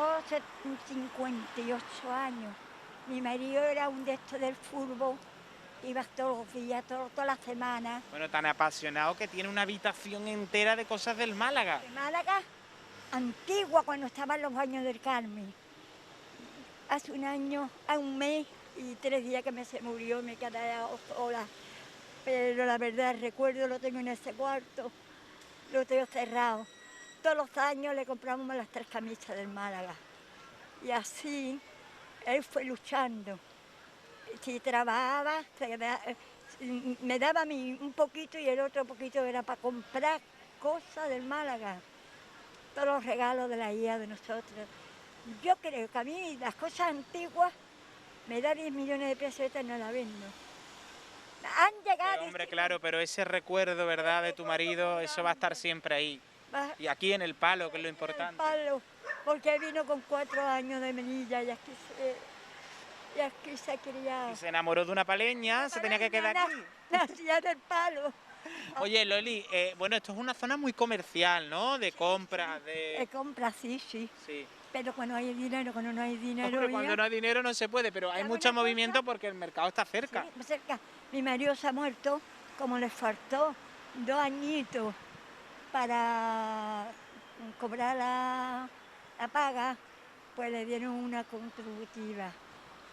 58 años. Mi marido era un de estos del fútbol, iba todos los días, toda la semana. Bueno, tan apasionado que tiene una habitación entera de cosas del Málaga. De Málaga, antigua, cuando estaban los baños del Carmen. Hace un mes y 3 días que se murió, me quedé sola. Pero la verdad, el recuerdo lo tengo en ese cuarto, lo tengo cerrado. Todos los años le compramos las 3 camisas del Málaga. Y así él fue luchando. Si trabajaba, me daba a mí un poquito y el otro poquito era para comprar cosas del Málaga. Todos los regalos de la hija de nosotros. Yo creo que a mí las cosas antiguas me da 10 millones de pesetas y no la vendo. Han llegado... Hombre, claro, pero ese recuerdo, ¿verdad?, de tu marido, eso va a estar siempre ahí. Y aquí en el Palo, que es lo importante. El Palo, porque vino con 4 años de Melilla y aquí se ha criado. Y se enamoró de una paleña, se tenía que quedar aquí. Nacía del Palo. Oye, Loli, bueno, esto es una zona muy comercial, ¿no? De compras, de... De compras, sí. Pero cuando hay dinero, cuando no hay dinero... Hombre, cuando no hay dinero no se puede, pero hay mucho movimiento porque el mercado está cerca. Sí, cerca. Mi marido se ha muerto, como le faltó 2 añitos para cobrar la paga, pues le dieron una contributiva.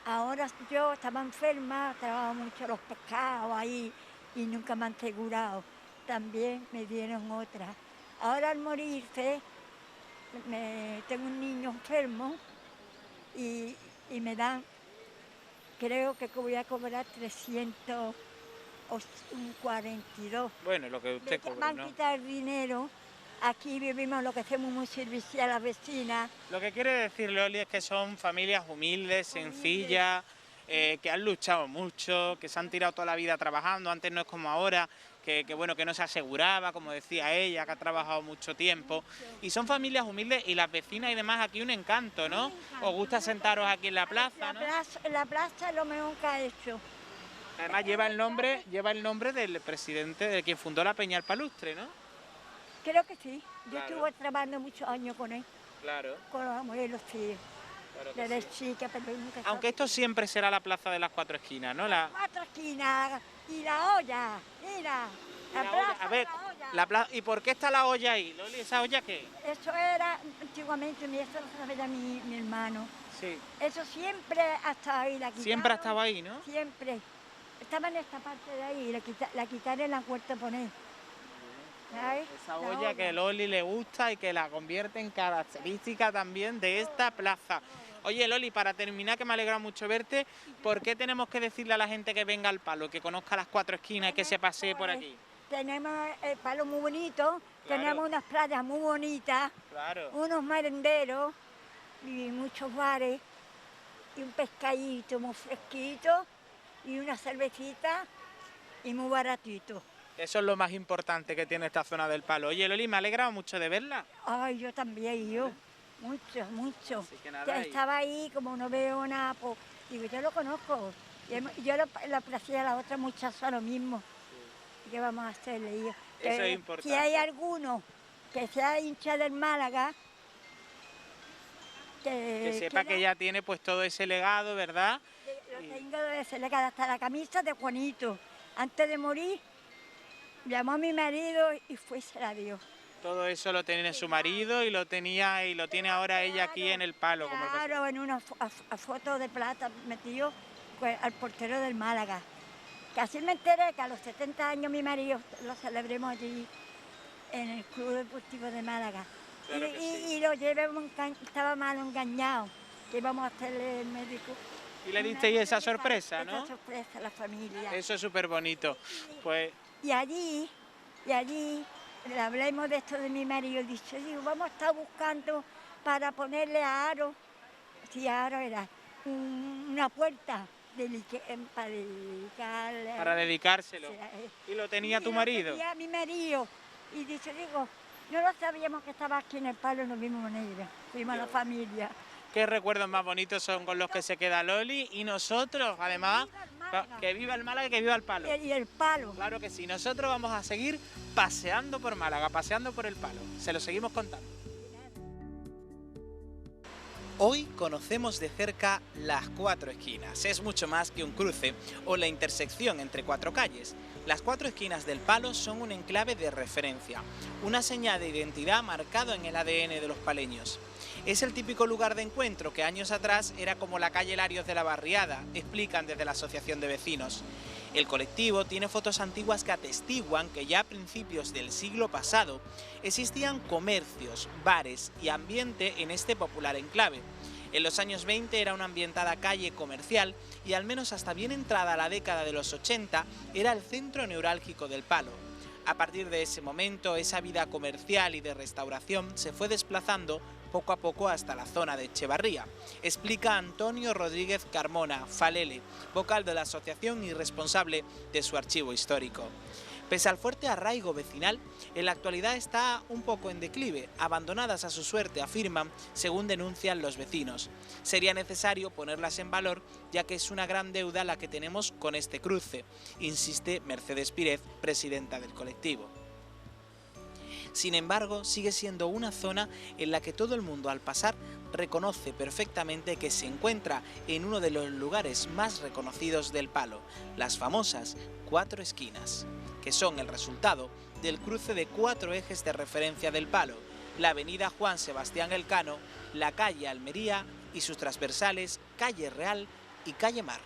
Ahora yo estaba enferma, trabajaba mucho los pescados ahí y nunca me han asegurado. También me dieron otra. Ahora al morirse, tengo un niño enfermo y me dan, creo que voy a cobrar 342. Bueno, lo que usted cobre, ¿no? Van a quitar dinero. Aquí vivimos lo que hacemos muy servicial a las vecinas. Lo que quiere decir, Loli, es que son familias humildes, sencillas, que han luchado mucho, que se han tirado toda la vida trabajando. Antes no es como ahora, que bueno, que no se aseguraba, como decía ella, que ha trabajado mucho tiempo. Y son familias humildes y las vecinas y demás, aquí un encanto, ¿no? Os gusta sentaros aquí en la plaza, ¿no? La plaza es lo mejor que ha hecho. Además lleva el nombre del presidente, de quien fundó la Peña El Palustre, ¿no? Creo que sí. Yo Claro. estuve trabajando muchos años con él. Claro. Con los abuelos, sí. Claro que Desde sí. chica, pero nunca... Aunque esto siempre será la plaza de las 4 esquinas, ¿no? 4 esquinas y la olla, mira. La plaza, a ver, la olla. ¿y por qué está la olla ahí, Loli? ¿Esa olla qué? Eso era antiguamente, eso lo sabía mi hermano. Sí. Eso siempre ha estado ahí, la quitaron. Siempre ha estado ahí, ¿no? Siempre. Estaba en esta parte de ahí, la quitaron en la puerta a poner. ¿Sabes? Esa olla que a Loli le gusta y que la convierte en característica también de esta plaza. Oye, Loli, para terminar, que me alegra mucho verte, ¿por qué tenemos que decirle a la gente que venga al Palo, que conozca las 4 esquinas y que se pasee por aquí? Tenemos el Palo muy bonito, Claro. tenemos unas playas muy bonitas, Claro. unos merenderos y muchos bares y un pescadito muy fresquito y una cervecita y muy baratito. Eso es lo más importante que tiene esta zona del Palo. Oye, Loli, me ha alegrado mucho de verla. Ay, yo también, mucho. Así que nada, Ya estaba ahí, como no veo nada, pues, digo, yo lo conozco. Yo lo aprecié a la otra muchacha lo mismo. ¿Qué vamos a hacerle? Eso es importante. Si hay alguno que sea hincha del Málaga, Que sepa que ya tiene pues todo ese legado, ¿verdad? Lo tengo de ese legado, hasta la camisa de Juanito. Antes de morir, llamó a mi marido y fue y se la dio. Todo eso lo tiene su marido y lo tenía y lo tiene ahora ella aquí en el Palo. Como Claro, en una foto de plata metido pues, al portero del Málaga. Casi me enteré que a los 70 años mi marido lo celebremos allí en el Club Deportivo de Málaga. Claro que sí. Y lo llevamos, estaba mal engañado, que íbamos a hacerle el médico. Y le disteis esa sorpresa, ¿no? Esa sorpresa a la familia. Eso es súper bonito. Pues Y allí, le hablemos de esto de mi marido, digo, vamos a estar buscando para ponerle a Aro, si Aro era una puerta para dedicárselo. Sí, ¿Y lo tenía tu marido? Lo tenía mi marido. Y digo, no lo sabíamos que estaba aquí en el Palo, nos vimos con ella, fuimos a la familia. ¿Qué recuerdos más bonitos son con los que se queda Loli? Y nosotros, además, que viva el Málaga y que viva el Palo. Y el Palo. Claro que sí, nosotros vamos a seguir paseando por Málaga, paseando por el Palo. Se lo seguimos contando. Hoy conocemos de cerca las 4 esquinas. Es mucho más que un cruce o la intersección entre 4 calles. Las 4 esquinas del Palo son un enclave de referencia, una señal de identidad marcado en el ADN de los paleños. Es el típico lugar de encuentro que años atrás era como la calle Larios de la Barriada, explican desde la Asociación de Vecinos. El colectivo tiene fotos antiguas que atestiguan que ya a principios del siglo pasado existían comercios, bares y ambiente en este popular enclave. En los años 20 era una ambientada calle comercial y al menos hasta bien entrada la década de los 80 era el centro neurálgico del Palo. A partir de ese momento, esa vida comercial y de restauración se fue desplazando poco a poco hasta la zona de Echevarría. Explica Antonio Rodríguez Carmona, Falele, vocal de la asociación y responsable de su archivo histórico. Pese al fuerte arraigo vecinal, en la actualidad está un poco en declive, abandonadas a su suerte, afirman, según denuncian los vecinos. Sería necesario ponerlas en valor, ya que es una gran deuda la que tenemos con este cruce, insiste Mercedes Pírez, presidenta del colectivo. Sin embargo, sigue siendo una zona en la que todo el mundo al pasar reconoce perfectamente que se encuentra en uno de los lugares más reconocidos del Palo, las famosas 4 esquinas, que son el resultado del cruce de 4 ejes de referencia del Palo, la avenida Juan Sebastián Elcano, la calle Almería y sus transversales calle Real y calle Mar.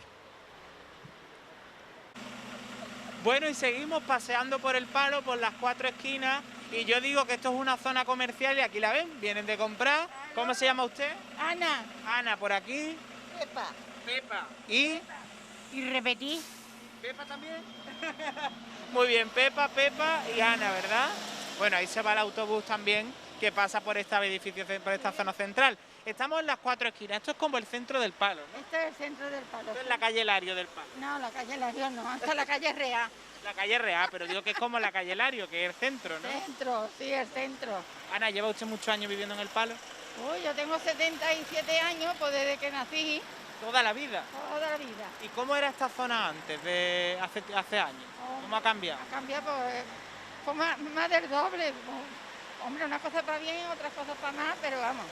Bueno, y seguimos paseando por el Palo, por las 4 esquinas, y yo digo que esto es una zona comercial y aquí la ven, vienen de comprar. ¿Cómo se llama usted? Ana. Ana, por aquí. Pepa. Pepa. ¿Y? Y repetí. ¿Pepa también? Muy bien, Pepa, Pepa y Ana, ¿verdad? Bueno, ahí se va el autobús también que pasa por este edificio, por esta zona central. Estamos en las 4 esquinas, esto es como el centro del Palo, ¿no? Esto es el centro del Palo. Esto es la calle Lario del Palo. No, la calle Lario no, hasta la calle Real. La calle Real, pero digo que es como la calle Lario, que es el centro, ¿no? Centro, sí, el centro. Ana, ¿lleva usted muchos años viviendo en el Palo? Uy, yo tengo 77 años, pues desde que nací. ¿Toda la vida? Toda la vida. ¿Y cómo era esta zona antes, de hace años? ¿Cómo ha cambiado? Ha cambiado pues más del doble. Hombre, una cosa para bien, otras cosas para más, pero vamos,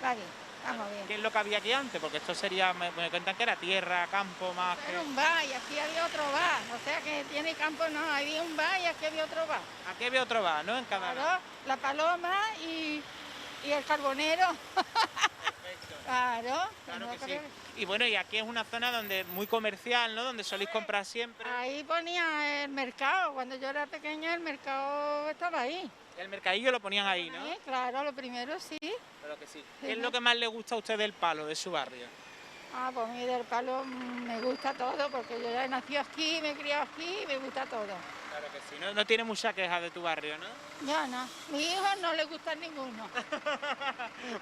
va bien, vamos bien. ¿Qué es lo que había aquí antes? Porque esto sería, me cuentan que era tierra, campo, más Era un bar y aquí había otro bar, o sea que tiene campo, no, había un bar y aquí había otro bar. Aquí había otro bar, ¿no? En cada Claro, la Paloma y el Carbonero. Perfecto. Claro, Claro que sí. Y bueno, y aquí es una zona donde muy comercial, ¿no? Donde soléis comprar siempre. Ahí ponía el mercado, cuando yo era pequeña el mercado estaba ahí. El mercadillo lo ponían ahí, ¿no? Sí, claro, lo primero sí. Claro que sí. ¿Qué es lo que más le gusta a usted del Palo, de su barrio? Ah, pues a mí del Palo me gusta todo, porque yo ya he nacido aquí, me he criado aquí, me gusta todo. Claro que sí. No tiene mucha queja de tu barrio, ¿no? Ya no, mis hijos no les gusta ninguno.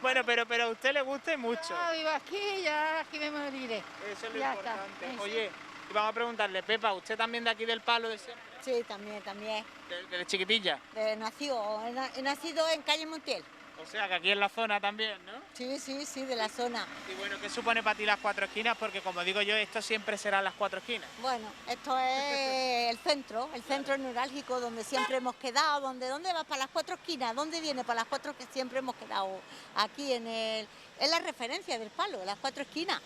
Bueno, pero a usted le gusta mucho. Yo vivo aquí, ya aquí me moriré. Eso es lo Ya importante. está. Oye, y vamos a preguntarle, Pepa, ¿usted también de aquí del Palo de siempre? Sí, también. ¿Desde chiquitilla? He nacido en calle Montiel. O sea, que aquí en la zona también, ¿no? Sí, de la zona. Y bueno, ¿qué supone para ti las 4 esquinas? Porque como digo yo, esto siempre serán las 4 esquinas. Bueno, esto es el centro neurálgico donde siempre hemos quedado. ¿Dónde vas para las 4 esquinas? ¿Dónde viene para las 4 que siempre hemos quedado? Aquí es la referencia del Palo, las 4 esquinas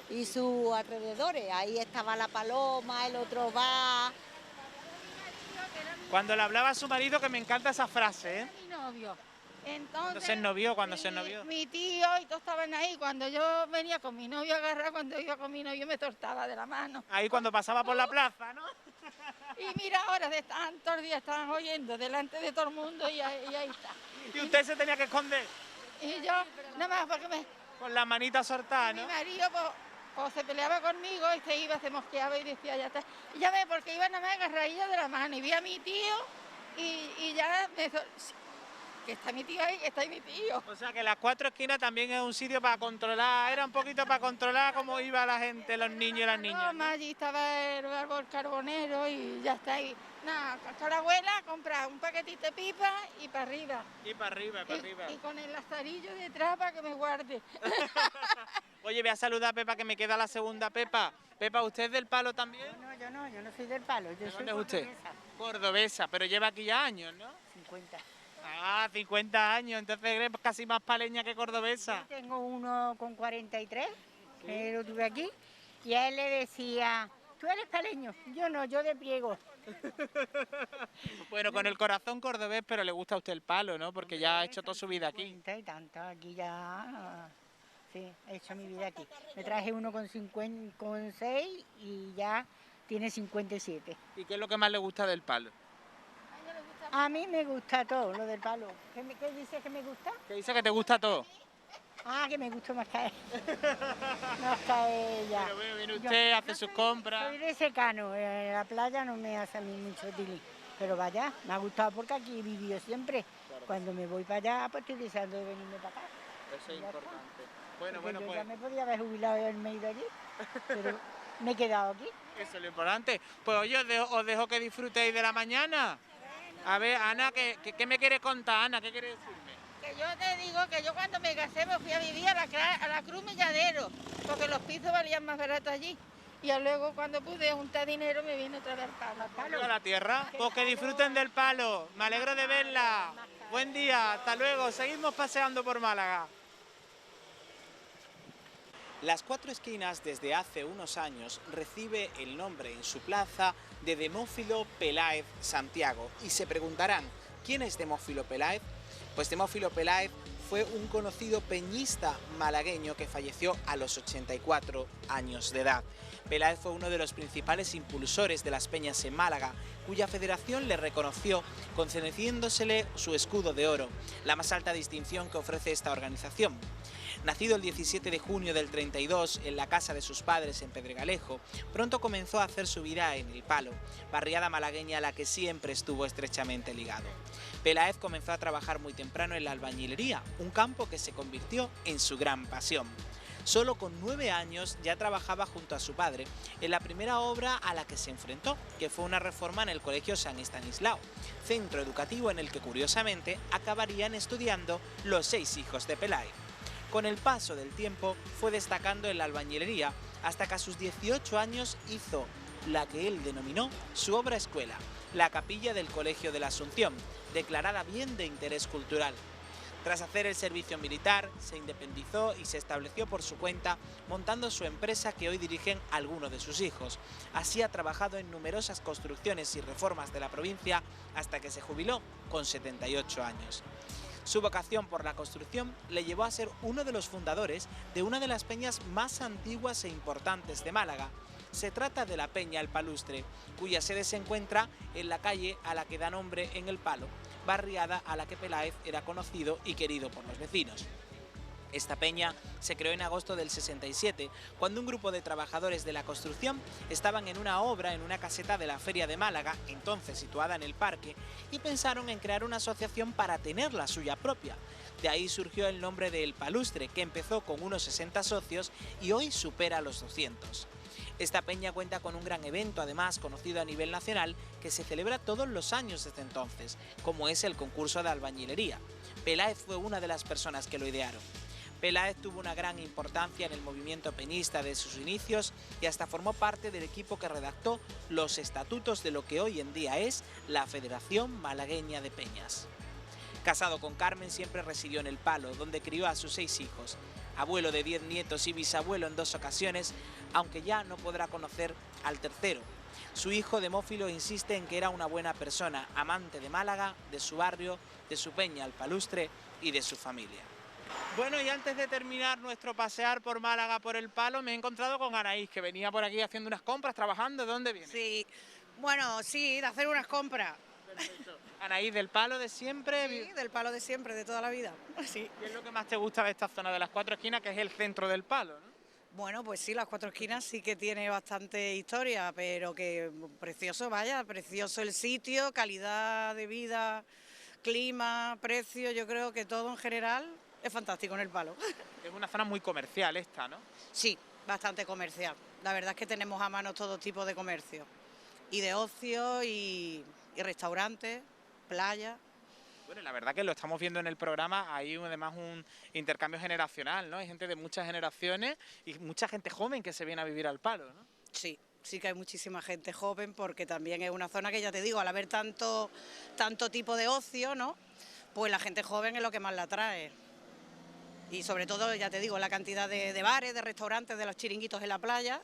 y sus alrededores. Ahí estaba la Paloma, el otro bar. Cuando le hablaba a su marido, que me encanta esa frase, ¿eh? Mi novio. Cuando se novió. Mi tío y todos estaban ahí. Cuando yo venía con mi novio agarrado, cuando iba con mi novio me tortaba de la mano. Ahí cuando pasaba por la plaza, ¿no? Y mira, ahora de tantos días estaban oyendo delante de todo el mundo y ahí está. ¿Y usted se tenía que esconder? Y yo, nada más porque con la manita soltada, ¿no? Mi marido pues se peleaba conmigo y se mosqueaba y decía, ya está. Y ya ve, porque iba nada más agarradilla de la mano y vi a mi tío y ya que está mi tío ahí, que está ahí mi tío. O sea que las 4 esquinas también es un sitio para controlar, era un poquito para controlar cómo iba la gente, los niños y las niñas. No, allí estaba el árbol carbonero y ya está ahí. Nada, con la abuela compra un paquetito de pipa y para arriba. Y para arriba. Y con el lazarillo detrás para que me guarde. Oye, voy a saludar a Pepa, que me queda la segunda. Pepa, ¿usted es del Palo también? No, yo no soy del Palo. Yo soy ¿Dónde es usted? Cordobesa, pero lleva aquí ya años, ¿no? 50. Ah, 50 años, entonces eres casi más paleña que cordobesa. Yo tengo uno con 43, que lo tuve aquí, y a él le decía, tú eres paleño, yo no, yo de Priego. Bueno, con el corazón cordobés, pero le gusta a usted el Palo, ¿no? Porque ya ha hecho toda su vida aquí. 50 y tanto, aquí ya, sí, he hecho mi vida aquí. Me traje uno con 6 y ya tiene 57. ¿Y qué es lo que más le gusta del Palo? A mí me gusta todo lo del Palo. ¿Qué dices que me gusta? ¿Qué dice que te gusta todo? Ah, que me gusta más caer. Más caer ya. Pero bueno, viene usted, hace sus compras. Soy de secano, en la playa no me hace a mí mucho tili. Pero vaya, me ha gustado porque aquí he vivido siempre. Claro. Cuando me voy para allá, pues estoy deseando de venirme para acá. Eso es Ya importante. está. Bueno, Porque bueno, yo ya pues me podía haber jubilado y haberme ido allí, pero me he quedado aquí. eso es lo importante. Pues oye, os dejo que disfrutéis de la mañana. A ver, Ana, ¿qué me quieres contar, Ana? ¿Qué quieres decirme? Que yo te digo que yo cuando me casé me fui a vivir a la Cruz Milladero, porque los pisos valían más baratos allí. Y luego cuando pude juntar dinero me vine otra vez al palo. ¿A la tierra? Pues que disfruten del palo. Me alegro de verla. Buen día, hasta luego. Seguimos paseando por Málaga. Las Cuatro Esquinas desde hace unos años recibe el nombre en su plaza de Demófilo Peláez Santiago. Y se preguntarán, ¿quién es Demófilo Peláez? Pues Demófilo Peláez fue un conocido peñista malagueño que falleció a los 84 años de edad. Peláez fue uno de los principales impulsores de las peñas en Málaga, cuya federación le reconoció concediéndosele su escudo de oro, la más alta distinción que ofrece esta organización. Nacido el 17 de junio del 32 en la casa de sus padres en Pedregalejo, pronto comenzó a hacer su vida en El Palo, barriada malagueña a la que siempre estuvo estrechamente ligado. Peláez comenzó a trabajar muy temprano en la albañilería, un campo que se convirtió en su gran pasión. Solo con 9 años ya trabajaba junto a su padre en la primera obra a la que se enfrentó, que fue una reforma en el Colegio San Estanislao, centro educativo en el que curiosamente acabarían estudiando los 6 hijos de Peláez. Con el paso del tiempo fue destacando en la albañilería hasta que a sus 18 años hizo la que él denominó su obra escuela, la capilla del Colegio de la Asunción, declarada bien de interés cultural. Tras hacer el servicio militar, se independizó y se estableció por su cuenta, montando su empresa que hoy dirigen algunos de sus hijos. Así ha trabajado en numerosas construcciones y reformas de la provincia hasta que se jubiló con 78 años. Su vocación por la construcción le llevó a ser uno de los fundadores de una de las peñas más antiguas e importantes de Málaga. Se trata de la Peña El Palustre, cuya sede se encuentra en la calle a la que da nombre en El Palo, barriada a la que Peláez era conocido y querido por los vecinos. Esta peña se creó en agosto del 67, cuando un grupo de trabajadores de la construcción estaban en una obra en una caseta de la Feria de Málaga, entonces situada en el parque, y pensaron en crear una asociación para tener la suya propia. De ahí surgió el nombre de El Palustre, que empezó con unos 60 socios y hoy supera los 200. Esta peña cuenta con un gran evento, además conocido a nivel nacional, que se celebra todos los años desde entonces, como es el concurso de albañilería. Peláez fue una de las personas que lo idearon. Peláez tuvo una gran importancia en el movimiento peñista de sus inicios y hasta formó parte del equipo que redactó los estatutos de lo que hoy en día es la Federación Malagueña de Peñas. Casado con Carmen, siempre residió en El Palo, donde crió a sus 6 hijos. Abuelo de 10 nietos y bisabuelo en 2 ocasiones, aunque ya no podrá conocer al tercero. Su hijo Demófilo insiste en que era una buena persona, amante de Málaga, de su barrio, de su peña El Palustre y de su familia. Bueno, y antes de terminar nuestro pasear por Málaga por El Palo, me he encontrado con Anaís, que venía por aquí haciendo unas compras, trabajando. ¿De dónde viene? Sí, bueno, sí, de hacer unas compras. Perfecto. Anaís, ¿del Palo de siempre? Sí, del Palo de siempre, de toda la vida. Sí. ¿Qué es lo que más te gusta de esta zona de las Cuatro Esquinas, que es el centro del Palo, ¿no? Bueno, pues sí, las Cuatro Esquinas sí que tiene bastante historia, pero que precioso, vaya, precioso el sitio, calidad de vida, clima, precio, yo creo que todo en general es fantástico en El Palo. Es una zona muy comercial esta, ¿no? Sí, bastante comercial. La verdad es que tenemos a mano todo tipo de comercio. Y de ocio, y restaurantes, playa. Bueno, la verdad que lo estamos viendo en el programa, hay además un intercambio generacional, ¿no? Hay gente de muchas generaciones y mucha gente joven que se viene a vivir al Palo, ¿no? Sí, sí que hay muchísima gente joven, porque también es una zona que, ya te digo, al haber tanto tipo de ocio, ¿no? Pues la gente joven es lo que más la atrae. Y sobre todo, ya te digo, la cantidad de bares, de restaurantes, de los chiringuitos en la playa,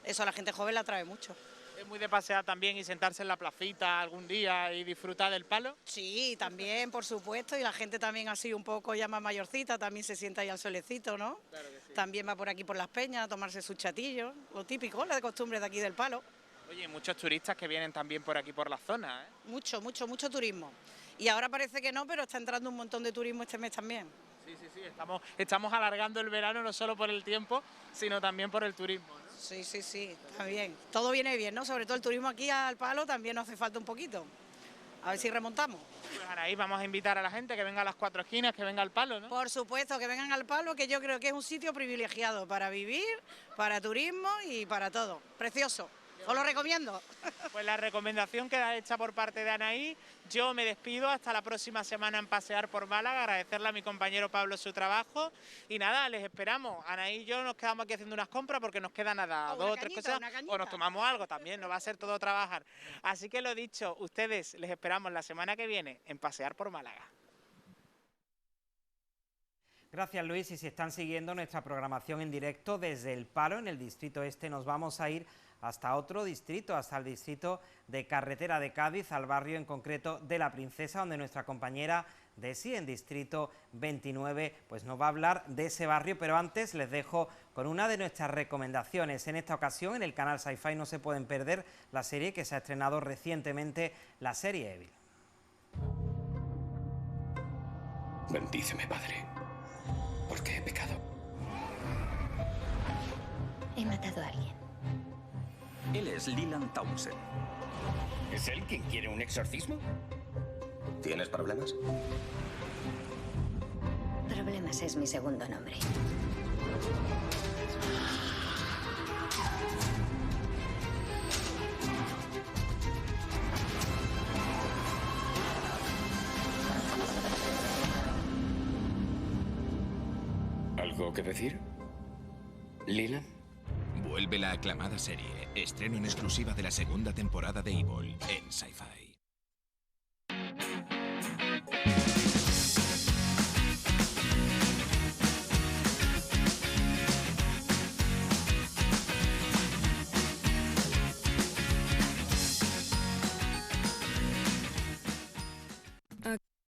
eso a la gente joven la atrae mucho. ¿Es muy de pasear también y sentarse en la placita algún día y disfrutar del Palo? Sí, también, por supuesto, y la gente también así un poco ya más mayorcita, también se sienta ahí al solecito, ¿no? Claro que sí. También va por aquí por las peñas a tomarse sus chatillos, lo típico, la de costumbre de aquí del Palo. Oye, muchos turistas que vienen también por aquí por la zona, ¿eh? Mucho turismo. Y ahora parece que no, pero está entrando un montón de turismo este mes también. Sí, estamos alargando el verano no solo por el tiempo, sino también por el turismo, ¿no? Sí, está bien. Todo viene bien, ¿no? Sobre todo el turismo aquí al Palo también nos hace falta un poquito. A ver si remontamos. Pues Anaís, vamos a invitar a la gente que venga a las 4 esquinas, que venga al Palo, ¿no? Por supuesto, que vengan al Palo, que yo creo que es un sitio privilegiado para vivir, para turismo y para todo. Precioso. Os lo recomiendo. Pues la recomendación queda hecha por parte de Anaís. Yo me despido hasta la próxima semana en Pasear por Málaga, agradecerle a mi compañero Pablo su trabajo y nada, les esperamos. Anaís y yo nos quedamos aquí haciendo unas compras porque nos queda nada, 2 o 3 cosas, o nos tomamos algo también, no va a ser todo trabajar. Así que lo dicho, ustedes les esperamos la semana que viene en Pasear por Málaga. Gracias, Luis, y si están siguiendo nuestra programación en directo desde El Palo, en el Distrito Este, nos vamos a ir hasta otro distrito, hasta el distrito de Carretera de Cádiz, al barrio en concreto de La Princesa, donde nuestra compañera Desi, en Distrito 29, pues nos va a hablar de ese barrio, pero antes les dejo con una de nuestras recomendaciones. En esta ocasión, en el canal Sci-Fi no se pueden perder la serie que se ha estrenado recientemente, la serie Evil. Bendíceme, Padre, porque he pecado. He matado a alguien. Él es Leland Townsend. ¿Es él quien quiere un exorcismo? ¿Tienes problemas? Problemas es mi segundo nombre. ¿Algo que decir? ¿Leland? Vuelve la aclamada serie. Estreno en exclusiva de la segunda temporada de Evil en Sci-Fi.